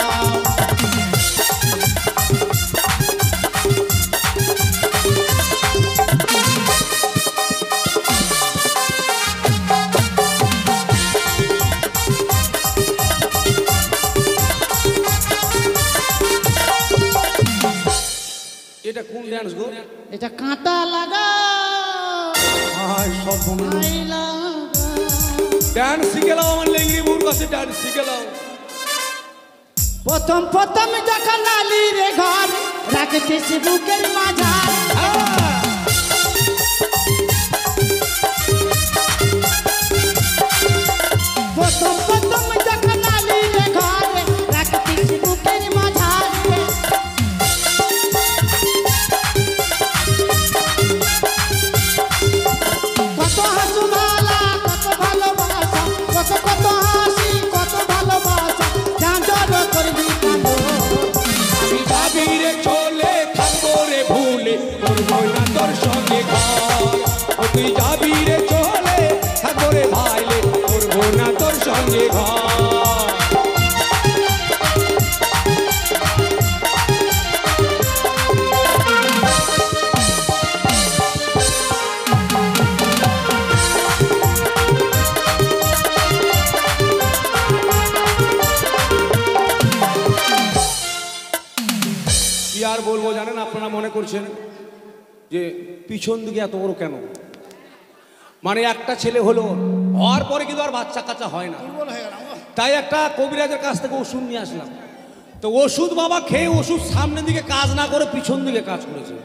এটা কোন ডান্স গো? এটা কাঁটা লাগা, আই লাগা। ডান্স শিখে নাও, আমার লেংড়ি বুর কাছে ডান্স শিখে নাও। প্রথম প্রথম যখন আলি রে ঘর, রাখতেছ বুকের মাঝার। প্রথম প্রথম যখন আলি রে ঘর, রাখতেছ বুকের মাঝার। কত হাসু ভালা, কত ভালোবাসা, কত কত হাসি, কত ভালোবাসা, ঝাঁঝর করবি কাঁদো। আমি যাবি রে চলে, থাকবো রে ভুলে, করবো না তোর সঙ্গে ঘর। ও তুই যাবি রে চলে, থাকবো রে ভাইলে, করবো না তোর সঙ্গে ঘর। কি আর বলবো জানেন, আপনারা মনে করছেন যে পিছন দিকে এত বড় কেন? মানে একটা ছেলে হলো, হওয়ার পরে কিন্তু আর বাচ্চা কাচ্চা হয় না। তাই একটা কবিরাজের কাছ থেকে ওষুধ নিয়ে আসলাম। তো ওষুধ বাবা খেয়ে ওষুধ সামনের দিকে কাজ না করে পিছন দিকে কাজ করেছে,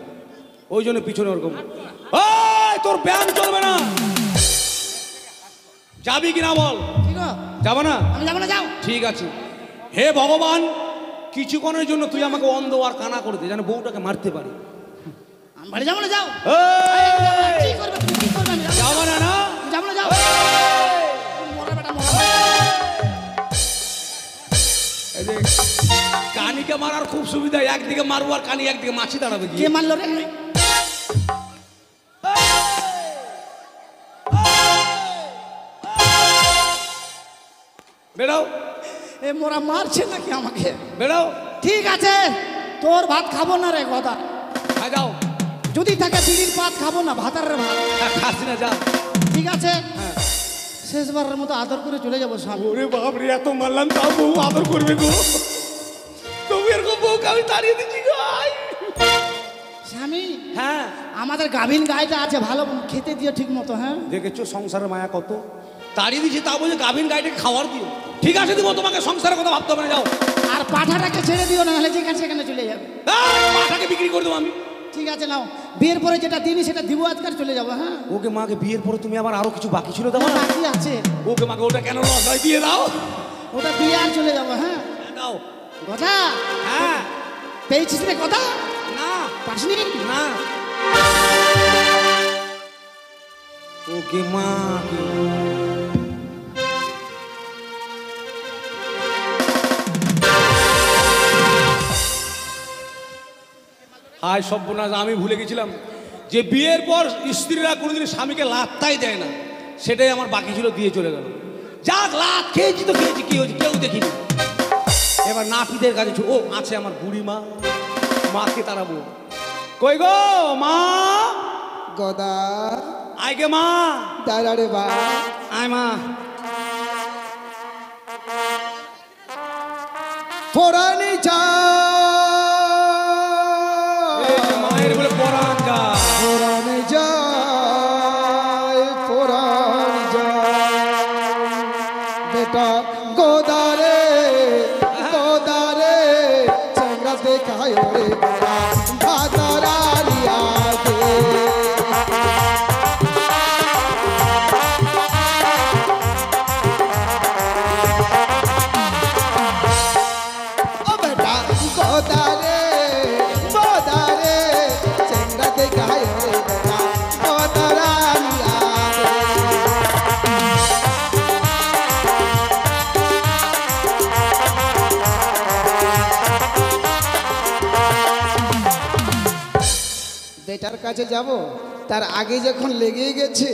ওই জন্য পিছনে ওরকম। ওই তোর ব্যায়াম চলবে না, যাবি কিনা বল? ঠিক আছে, যাবো না? আমি যাবো না, যাও। ঠিক আছে। হে ভগবান, কিছুক্ষণের জন্য তুই আমাকে অন্ধ আর কানা করে দে, যেন বউটাকে মারতে পারি। আমি বাড়ি যাবো না, যাও। এই! কি করবে তুমি, কি করবে? আমি যাবো না। যাবো না না? আমি যাবো না, যাও। মরা বেটা, মরা। এই যে কানিকে মারার খুব সুবিধা, একদিকে মারবো আর কানি একদিকে মাছি দাঁড়াবে। কে মারলো রে? বেড়াও, এ মোরা মারছে নাকি আমাকে? বেড়াও। ঠিক আছে, তোর ভাত খাবো না রে গদা। হ্যাঁ যাও। যদি থাকে বিড়ির পাত খাবো না, ভাতার রে ভাত। হ্যাঁ, খাসি না, যাও। ঠিক আছে, শেষবারের মতো আদর করে চলে যাবো স্বামী। ওরে বাপ রে, এত মারলাম তাও বউ আদর করবে গো। তবু এরকম বউকে আমি তাড়িয়ে দিচ্ছি গো। আই! স্বামী, হ্যাঁ, আমাদের গাভিন গাইটা আছে, ভালো খেতে দিও ঠিক মতো। হ্যাঁ, দেখেছো সংসারের মায়া কত? তাড়িয়ে দিচ্ছি, তা বলছে গাভিন গাইটাকে খাওয়ার দিও। ঠিক আছে, দিব, তোমাকে সংসারের কথা ভাবতে হবে না, যাও। আর পাঠাটাকে ছেড়ে দিও না, হলে যেখানে সেখানে চলে যাবে। এই, পাঠাকে বিক্রি করে দেবো আমি। ঠিক আছে নাও, বিয়ের পরে যেটা দিনই সেটা দিব, আজকাল চলে যাবো। হ্যাঁ ওকে মাকে বিয়ের পরে তুমি আবার আরো কিছু বাকি ছিল দেবো না? বাকি আছে, ওকে মাকে ওটা কেন লস হয় দিয়ে দাও। ওটা দিয়ে আর চলে যাবো। হ্যাঁ দাও। কথা হ্যাঁ। পেয়েছিস রে কথা? না পাসনি না। ওকে মা হায় সর্বনাশ, আমি ভুলে গেছিলাম যে বিয়ের পর স্ত্রীরা কোনোদিন স্বামীকে লাত্তাই দেয় না। সেটাই আমার বাকি ছিল, দিয়ে চলে গেল। যাক, লাত খেয়েছি তো খেয়েছি, কি হয়েছে কেউ দেখিনি। এবার নাপিতের কাছে ও আছে আমার বুড়ি মা, মাকে তাড়াবো। কই গো মা? গদা আইগে মা। দাঁড়ারে বা আয় মা। ফোরানি যা মায়ের বলে পরাণ যা। ফোরানি যায়, ফোরানি যায় বেটা গোদারে, গোদারে চঙ্গা দেখায় রে গোদা ভাতারালিয়া দে। ও বেটা গোদারে, গোদারে চঙ্গা দেখায় রে গোদা ভাতারালিয়া দে। বেটার কাছে যাব, তার আগে যখন লেগে গেছে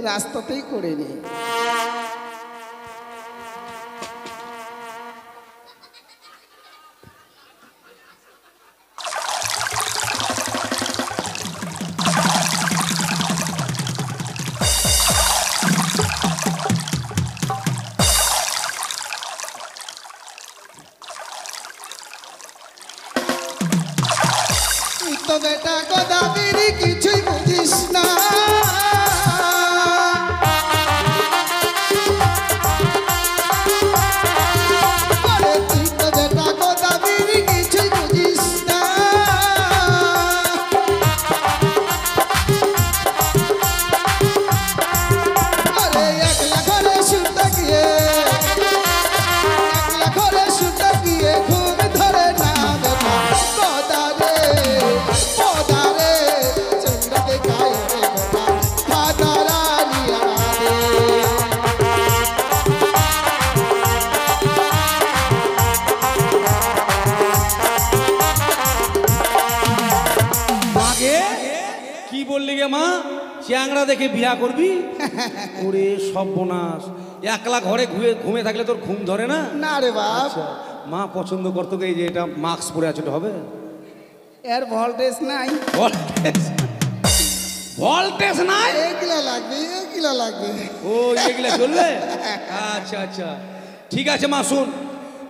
রাস্তাতেই করে নি। তুই তো বেটা গোদাবরি কিছুই বুঝিস না, আরে তুই তো বেটা গোদাবরি কিছুই বুঝিস না। আরে একলা ঘরে শুতে গিয়ে, একলা ঘরে শুতে গিয়ে ঘুম ধরে না বেটা গোদারে, গোদারে চন্দ্র দেখায় রে গোদা ভাতারালিয়া দে। মাকে কি বললি গে মা? চ্যাংড়া দেখে বিয়া করবি? ওরে সর্বনাশ, একলা ঘরে ঘুমে থাকলে তোর ঘুম ধরে না? না রে বাপ, মা পছন্দ করতো এই যে এটা মাস্ক পরে আছে, এটা হবে? এর ভোল্টেজ নাই, ভল্টেজ, ভল্টেজ নাই? এগুলা লাগবে, এগুলা লাগবে। ও এগুলা চলবে? আচ্ছা আচ্ছা, ঠিক আছে মা শোন,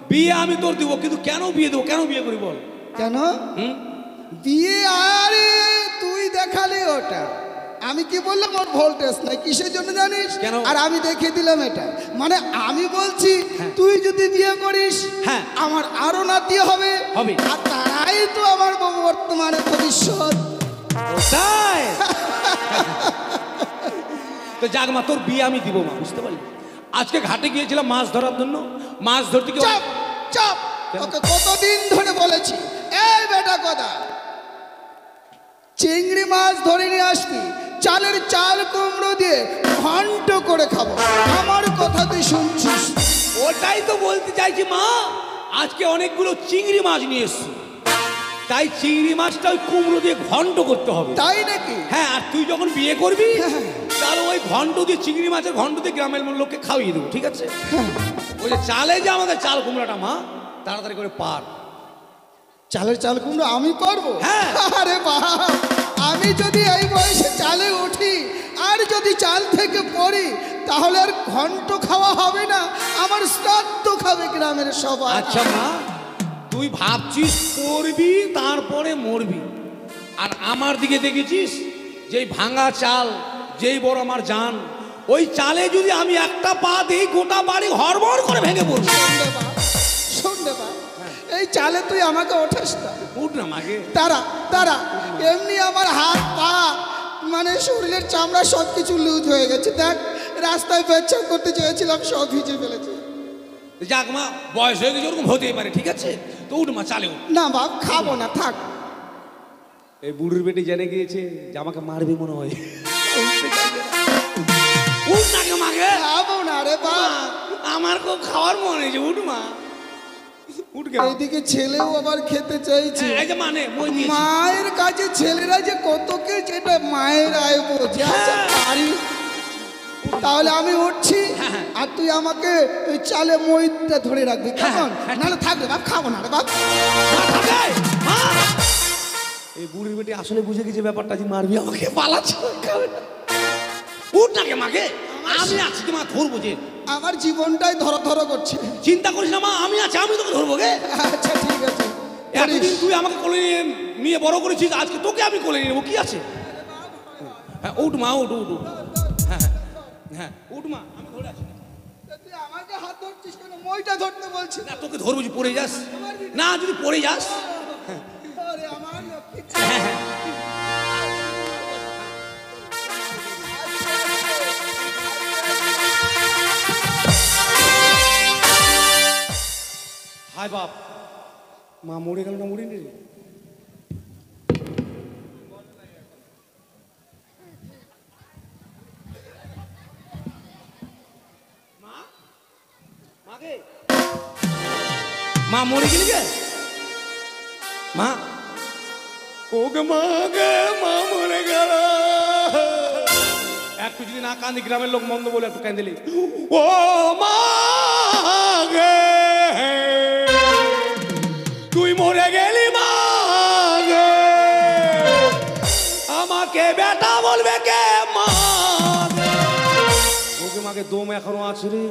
বিয়ে আমি তোর দিব, কিন্তু কেন বিয়ে দেবো, কেন বিয়ে করি বল? কেন হুম? বিয়ে? আরে তুই দেখালি ওটা, আমি কি বললাম ওর ভোল্টেজ নাই, কিসের জন্য জানিস? কেন? আর আমি দেখিয়ে দিলাম এটা, মানে আমি বলছি তুই যদি বিয়ে করিস, হ্যাঁ। আমার আরো নাতি হবে, হবে। আর তারাই তো আমার বর্তমানে ভবিষ্যৎ। তাই তো যাক মা, তোর বিয়ে আমি দিব মা, বুঝতে পারলি? আজকে ঘাটে গিয়েছিলাম মাছ ধরার জন্য, মাছ ধরতে গিয়ে চাপ চাপ, কেন? ওকে কতদিন ধরে বলেছি, এই বেটা কথা, চিংড়ি মাছ ধরে নিয়ে আসবি, চালের চাল কুমড়ো দিয়ে ঘন্ট করে খাবো, আমার কথা তুই শুনছিস? ওটাই তো বলতে চাইছি মা, আজকে অনেকগুলো চিংড়ি মাছ নিয়ে এসছি, তাই চিংড়ি মাছটা ওই কুমড়ো দিয়ে ঘন্ট করতে হবে। তাই নাকি? হ্যাঁ, আর তুই যখন বিয়ে করবি তাহলে ওই ঘন্ট দিয়ে, চিংড়ি মাছের ঘন্ট দিয়ে গ্রামের লোককে খাওয়িয়ে দেবো, ঠিক আছে? ওই যে চালে যে আমাদের চাল কুমড়াটা মা, তাড়াতাড়ি করে পার। চালের চাল কুমড়ো আমি পারবো? হ্যাঁ। আরে বাবা, আমি যদি এই বয়সে চালে উঠি আর যদি চাল থেকে পড়ি, তাহলে আর ঘন্ট খাওয়া হবে না, আমার শ্রাদ্ধ খাবে গ্রামের সবাই। আচ্ছা মা, তুই ভাবছিস করবি তারপরে মরবি, আর আমার দিকে দেখেছিস যেই ভাঙা চাল, যেই বড় আমার জান, ওই চালে যদি আমি একটা পা দিই গোটা বাড়ি হড়বড় করে ভেঙে পড়বে। শোন রে বাপ, এই চালে তুই আমাকে ওঠাস না। উঠ না মাকে। তারা তারা এমনি আমার হাত পা মানে শরীরের চামড়া সব কিছু লুজ হয়ে গেছে। দেখ রাস্তায় পেচ্ছাপ করতে চেয়েছিলাম, সব ভিজে ফেলেছে। যাক মা, বয়স হয়ে গেছে, ওরকম হতেই পারে, ঠিক আছে? তো উঠ মা, চালে উঠ। না বাপ, খাবো না, থাক। এই বুড়ির বেটি জেনে গিয়েছে যে আমাকে মারবে মনে হয়। উঠ না কে মাকে। খাবো না রে বাপ। আমার খুব খাওয়ার মনে হয়েছে, উঠ মা, উঠ গে। এইদিকে ছেলেও আবার খেতে চাইছে। এই যে মানে মই দিয়েছি। মায়ের কাছে ছেলেরা যে কত কে, যেটা মায়ের আয় বোঝে। আচ্ছা পারি, তাহলে আমি উঠছি, আর তুই আমাকে ওই চালে মইটা ধরে রাখবি, কেমন? নাহলে থাকবে বাপ, খাবো না রে বাপ। মা, থাকে, মা। এই বুড়ির বেটি আসলে বুঝে গেছে ব্যাপারটা, যে মারবি আমাকে, পালাচ্ছে, খাবে না। উঠ না কে মাকে, আমি আছি কি মা, ধরবো যে। আমার জীবনটাই ধরো ধরো করছে। চিন্তা করিস না মা, আমি আছি, আমি তোকে ধরবো গে। আচ্ছা ঠিক আছে। এতদিন তুই আমাকে কোলে নিয়ে বড় করেছিস, আজকে তোকে আমি কোলে নিয়ে নেবো, কি আছে? হ্যাঁ উঠ মা, উঠ উঠ উঠ। হ্যাঁ হ্যাঁ উঠ মা, আমি ধরে আছি। তুই আমাকে হাত ধরছিস কেন? মইটা ধরতে বলছিস। না তোকে ধরবো, যে পড়ে যাস না, যদি পড়ে যাস। আরে আমার লক্ষ্মী। হায় বাপ, মা মরে গেল না, মরিনি রে। মা মরে গেলি গে মা, ওকে মা গে, মা মরে গেল। একটু যদি না কান্দি, গ্রামের লোক মন্দ বলে একটু কান্দিলি, ও মা গে, তুই মরে গেলি মা গে, আমাকে বেটা বলবে কে মা গে। ওকে মাকে দম এখনো আছে রে,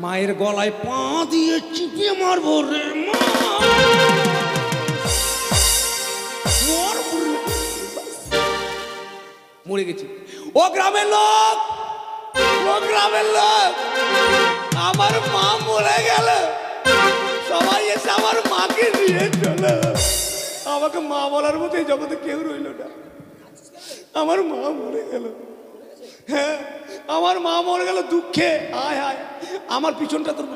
মায়ের গলায় পা দিয়ে চিপিয়ে মারবো রে মা। মরে গেছি। ও গ্রামের লোক, ও গ্রামের লোক, আমার মা মরে গেল, সবাই এসে আমার মাকে নিয়ে চলো। আমাকে মা বলার মতো এই জগতে কেউ রইল না, আমার মা মরে গেল। হ্যাঁ আমার মা মরে গেল দুঃখে। আয় হায়, আমার পিছনটা তোর,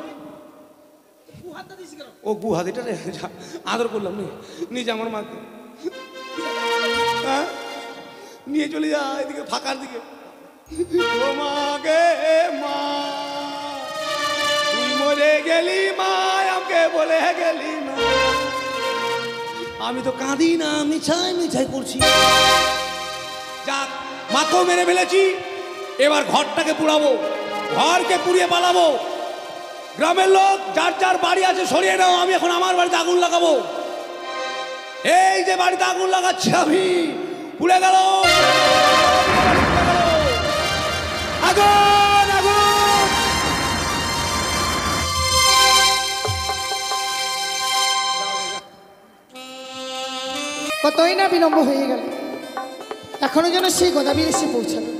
ও গু হাত, এটা রে আদর করলাম নি, নিজে আমার মাকে। হ্যাঁ নিয়ে চলে যা এদিকে, ফাঁকার দিকে। ও মা গে মা, তুই মরে গেলি মা, আমাকে বলে গেলি মা। আমি তো কাঁদি না, মিছাই মিছাই করছি। যাক, মাকেও মেরে ফেলেছি, এবার ঘরটাকে পুড়াবো, ঘরকে পুড়িয়ে পালাবো। গ্রামের লোক যার যার বাড়ি আছে সরিয়ে নাও, আমি এখন আমার বাড়িতে আগুন লাগাবো। এই যে বাড়িতে আগুন লাগাচ্ছি আমি, পুড়ে গেল আগুন আগুন। কতই না বিলম্ব হয়ে গেল, এখনো যেন সেই গোদাবীর এসে পৌঁছালো।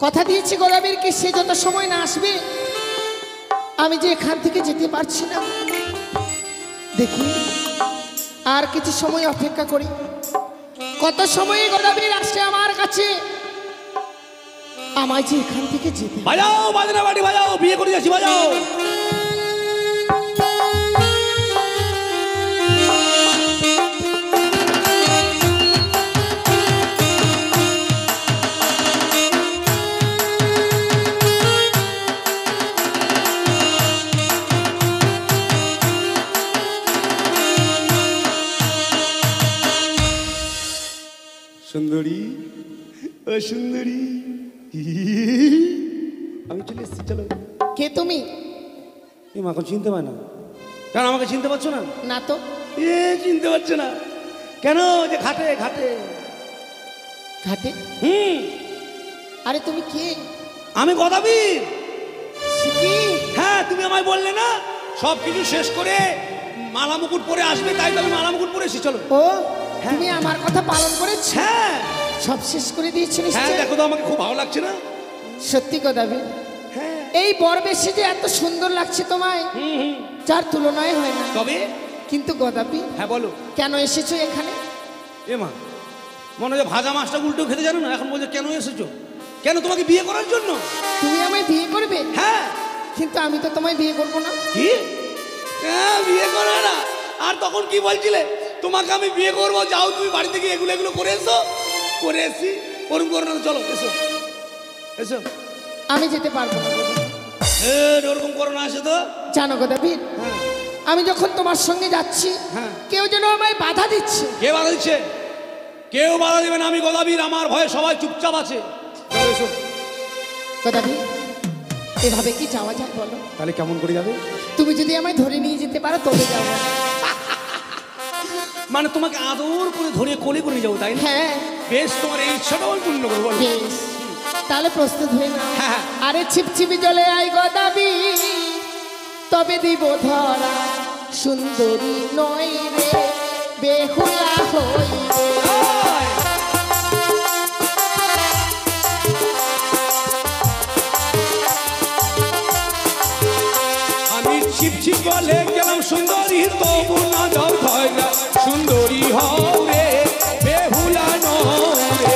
কথা দিয়েছি গোদাবীরকে, সে যত সময় না আসবে আমি যে এখান থেকে যেতে পারছি না। দেখি আর কিছু সময় অপেক্ষা করি, কত সময়ে গোদাবীর আসছে আমার কাছে, আমায় যে এখান থেকে যেতে। বাজাও বাজনা বাড়ি বাজাও, বিয়ে করে যাচ্ছি, বাজাও। সুন্দরী, ও সুন্দরী, আমি চলে এসেছি, চলো। কে তুমি? এই মা চিনতে পারে না কেন? আমাকে চিনতে পারছো না? না তো। চিনতে পারছো না কেন? যে ঘাটে ঘাটে ঘাটে? আরে তুমি কে? আমি গোদাবীর। কি? হ্যাঁ তুমি আমায় বললে না সব কিছু শেষ করে মালা মুকুট পরে আসবে, তাই তো আমি মালা মুকুট পরে এসেছি, চলো। ও তুমি আমার কথা পালন করেছ? হ্যাঁ সব শেষ করে দিয়েছি হ্যাঁ, নিশ্চয়। দেখো তো আমাকে খুব ভালো লাগছে না? সত্যি গোদাবীর, হ্যাঁ এই বরবেশে যে এত সুন্দর লাগছে তোমায়, যার তুলনায় হয় না। তবে কিন্তু গোদাবীর, হ্যাঁ বলো। কেন এসেছো এখানে? এ মা, মনে হয় ভাজা মাছটা উল্টো খেতে জানো না, এখন বলছে কেন এসেছো? কেন, তোমাকে বিয়ে করার জন্য? তুমি আমায় বিয়ে করবে? হ্যাঁ। কিন্তু আমি তো তোমায় বিয়ে করবো না। কি? হ্যাঁ, বিয়ে করবে না? আর তখন কি বলছিলে? তোমাকে আমি বিয়ে করবো, যাও তুমি বাড়ি থেকে এগুলো এগুলো করে এসো। করে এসি, ওরম করো না, চলো এসো এসো। আমি যেতে পারবো না। ওরকম করো না, এসে তো। জানো গো দাবির, আমি যখন তোমার সঙ্গে যাচ্ছি, হ্যাঁ। কেউ যেন আমায় বাধা দিচ্ছে। কে বাধা দিচ্ছে? কেউ বাধা দিবে না, আমি গদাবীর, আমার ভয়ে সবাই চুপচাপ আছে। চলো এসো। গো দাবির, এভাবে কি যাওয়া যায় বলো? তাহলে কেমন করে যাবে? তুমি যদি আমায় ধরে নিয়ে যেতে পারো তবে যাবো। মানে তোমাকে আদর করে ধরে কোলে করে যাবো, তাই না? হ্যাঁ বেশ, তোমার এই ইচ্ছাটাও আমি পূর্ণ করবো, বলো। বেশ, তাহলে প্রস্তুত হয়ে নাও। হ্যাঁ। আরে ছিপছিপি জলে আই গো দাবির, তবে দিব ধরা, সুন্দরী নয় রে, বেহুলা হই রে। আমি ছিপ ছিপ বলে গেলাম সুন্দরী, তবু না দাও ধরা, সুন্দরী হও রে, বেহুলা নও রে।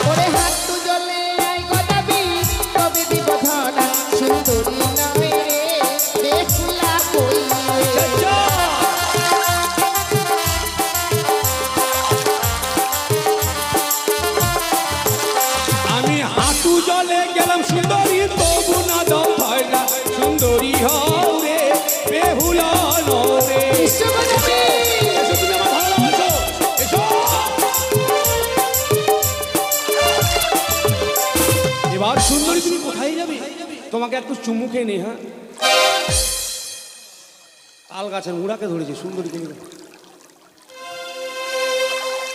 ওরে হাত তু জলে আই গো দাবির, তবে দিব ধরা, সুন্দরী নয় রে, বেহুলা হই রে। আমি হাঁটু জলে গেলাম সুন্দরী, তবু না দাও ধরা, সুন্দরী হও রে, বেহুলা নও রে। বিশ্ব গো দাবির, এসো, তুমি আমার ভালো লাগছো, এসো। এবার সুন্দরী, তুমি কোথায় যাবে? তোমাকে একটু চুমু খেয়ে নে। হ্যাঁ, তাল গাছের মুড়াকে ধরেছে সুন্দরী। তুমি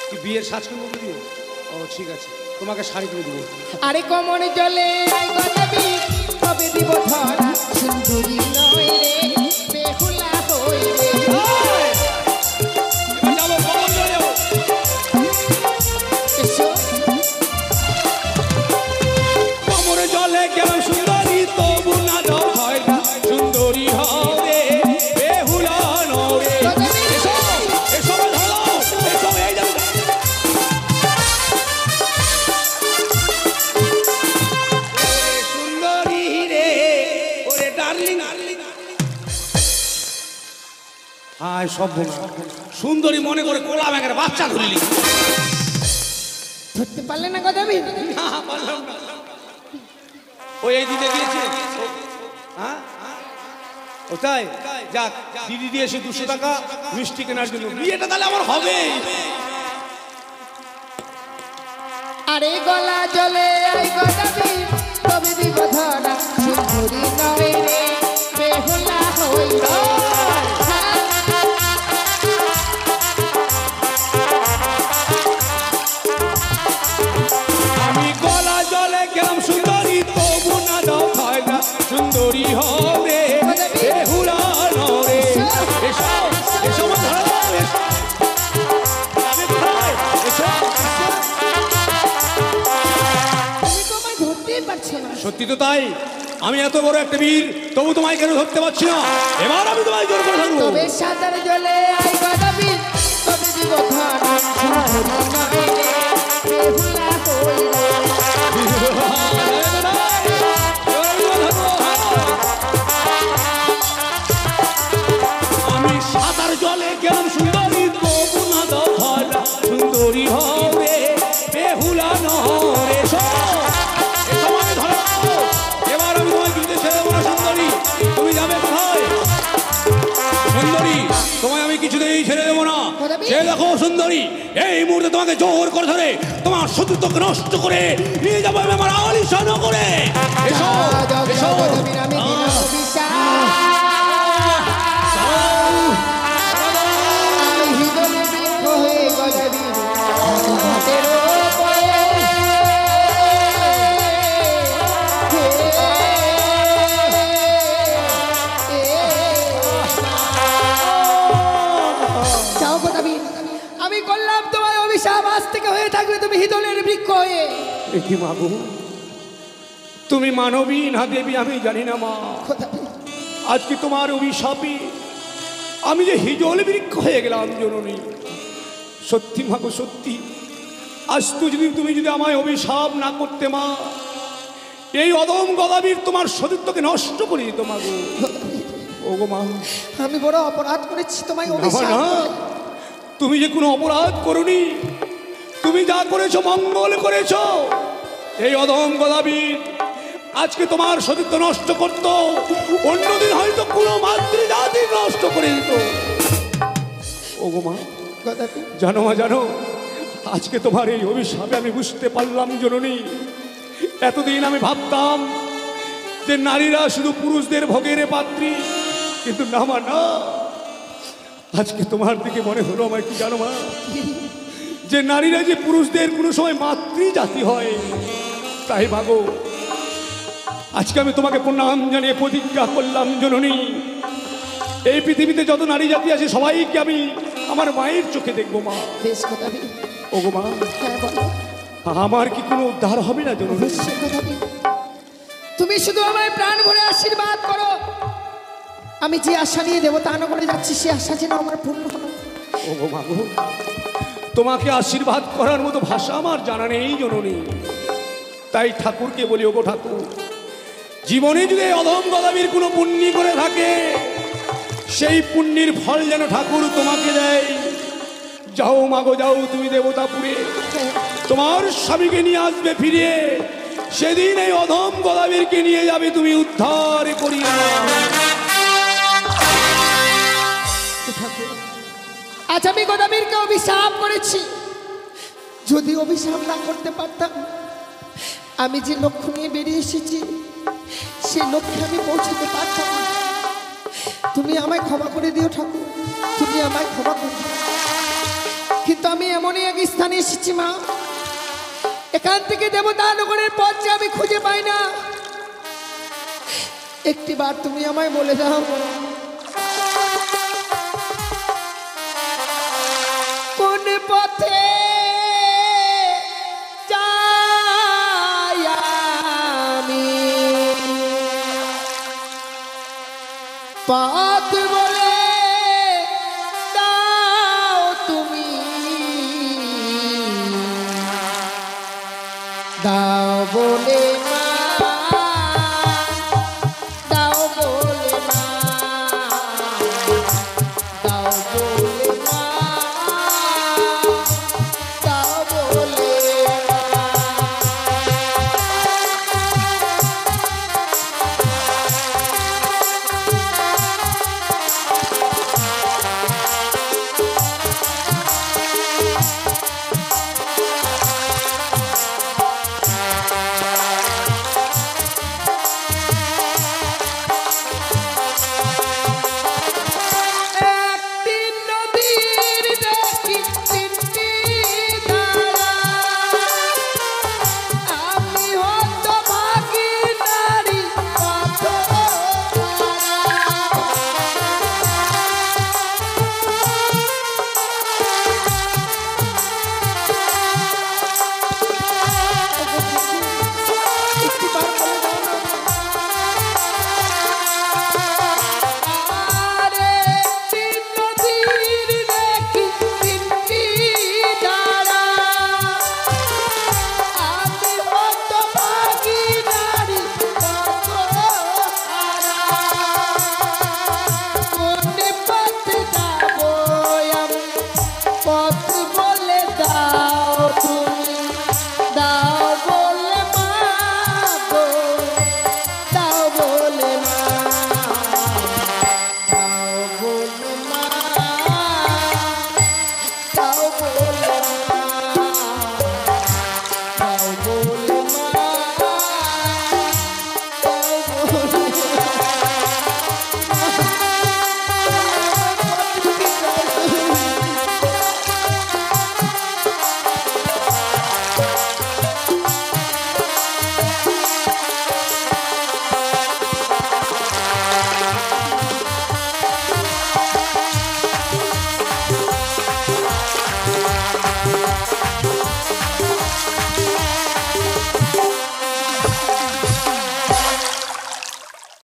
কি বিয়ের সাজ করে দিও? ও ঠিক আছে, তোমাকে শাড়ি কিনে দেবো। আরে কমন জলে আই গো দাবির, তবে দিব ধরা, সুন্দরী নয় রে, বেহুলা হই রে। এবার যাবো, কখন চলে যাবো? এসো। কোমরে জলে গেলাম সুন্দরী, তবু না দাও ধরা, সুন্দরী হও রে, বেহুলা নও রে। এসো, এসো আমার ধরো, এসো, এই যাবো। সুন্দরী রে, ওরে ডার্লিং। হায় সব সুন্দরী মনে করে কোলা ব্যাগের বাচ্চা ধরিলি। ধরতে পারলে না গো দাবির? ওই এই দিতে দিয়েছে। হ্যাঁ, ওটাই যাক, দিদি দিয়েছে 200 টাকা মিষ্টি কেনার জন্য। বিয়েটা তাহলে আমার হবে। আরে গলা জলে আই গো দাবির, তবে দিব ধরা, সুন্দরী নয় রে, বেহুলা হই রে। আমি গলা জলে গেলাম সুন্দরী, তবু না দাও ধরা, সুন্দরী হও রে, বেহুলা নও রে। এসো, এসো আমার ধরো, এসো। যাবে কোথায়? এসো। তুমি তো আমায় ধরতেই পারছো না। সত্যি তো তাই, আমি এত বড় একটা বীর, তবু তোমায় কেন ধরতে পারছি না? এবার আমি তোমায় জোর করে ধরবো। তবে সাঁতার জলে আই গো দাবির, তবে দিব ধরা, সুন্দরী নয় রে, বেহুলা হই রে। আমি সাঁতার জলে গেলাম সুন্দরী, তবু না দাও ধরা, সুন্দরী হও রে, বেহুলা নও রে। এসো, এসো আমাকে ধরো। এবার আমি তোমায় কিন্তু ছেড়ে দেবো না সুন্দরী। তুমি যাবে কোথায়? সুন্দরী, তোমায় আমি কিছুতেই ছেড়ে দেবো না। সে দেখো সুন্দরী, এই মুহূর্তে তোমাকে জোর করে ধরে তোমার শত্রুত্বকে নষ্ট করে নিয়ে যাবো আমি আমার আলিশান করে। এসো, এসো। আমি দিলাম অভিশাপ, আমি হৃদয়ে বৃক্ষ হয়ে গো দাবির, ঘাটের ওপরে। যাও গো দাবির, আমি করলাম তোমার অভিশাপ, আজ থেকে হয়ে থাকবে তুমি হিদলের বৃক্ষ হয়ে। কি মাগো, তুমি মানবী না দেবী আমি জানি না মা। খোদাবি, আজকে তোমার অভিশাপে আমি যে হিজল বৃক্ষ হয়ে গেলাম জননী। সত্যি মা গো সত্যি, আজ তো যদি তুমি যদি আমায় অভিশাপ না করতে মা, এই অদম গদাবীর তোমার সতীত্বকে নষ্ট করে দিত মা গো। ও গো মা, আমি বড় অপরাধ করেছি তোমায় না অভিশাপ না, করে। তুমি যে কোনো অপরাধ করনি, তুমি যা করেছো মঙ্গল করেছো। এই অদম গদাবীর আজকে তোমার সতীত্ব নষ্ট করত, অন্যদিন হয়তো কোনো মাতৃজাতি নষ্ট করে দিত। ও গো মা, খোদাবি, জানো মা জানো, আজকে তোমার এই অভিশাপে আমি বুঝতে পারলাম জননী। এতদিন আমি ভাবতাম যে নারীরা শুধু পুরুষদের ভোগের পাত্রী, কিন্তু না মা না, আজকে তোমার দিকে মনে হলো আমার কি জানো মা, যে নারীরা যে পুরুষদের কোনো সময় মাতৃ জাতি হয়। তাই ভাগো, আজকে আমি তোমাকে প্রণাম জানিয়ে প্রতিজ্ঞা করলাম জননী, এই পৃথিবীতে যত নারী জাতি আছে সবাইকে আমি আমার মায়ের চোখে দেখবো মা। বেশ খোদাবি, ও গো মা, হ্যাঁ বলো। আমার কি কোনো উদ্ধার হবে না জননী? অবশ্যই খোদাবি, তুমি শুধু আমায় প্রাণ ভরে আশীর্বাদ করো। আমি যে আশা নিয়ে দেবতানগরে যাচ্ছি সে আশা যেন আমার পূর্ণ হয়। ও গো মা গো, তোমাকে আশীর্বাদ করার মতো ভাষা আমার জানা নেই জননী। তাই ঠাকুরকে বলি, ও গো ঠাকুর, জীবনে যদি এই অধম গদাবীর কোনো পুণ্যি করে থাকে, সেই পুণ্যের ফল যেন ঠাকুর তোমাকে দেয়। যাও মাগো যাও, তুমি দেবতাপুরে তোমার স্বামীকে নিয়ে আসবে ফিরে, সেদিন এই অধম গদাবীরকে নিয়ে যাবে তুমি উদ্ধার করিয়া। আজ আমি গদাবীরকে অভিশাপ করেছি, যদি অভিশাপ না করতে পারতাম, আমি যে লক্ষ্য নিয়ে বেরিয়ে এসেছি সেই লক্ষ্যে আমি পৌঁছতে পারতাম না। তুমি আমায় ক্ষমা করে দিও ঠাকুর, তুমি আমায় ক্ষমা করে দিও। কিন্তু আমি এমনই এক স্থানে এসেছি মা, এখান থেকে দেবতানগরের পথ যে আমি খুঁজে পাই না। একটিবার তুমি আমায় বলে দাও, কোন পথে যাই আমি, পথ বলে দাও তুমি, দাও বলে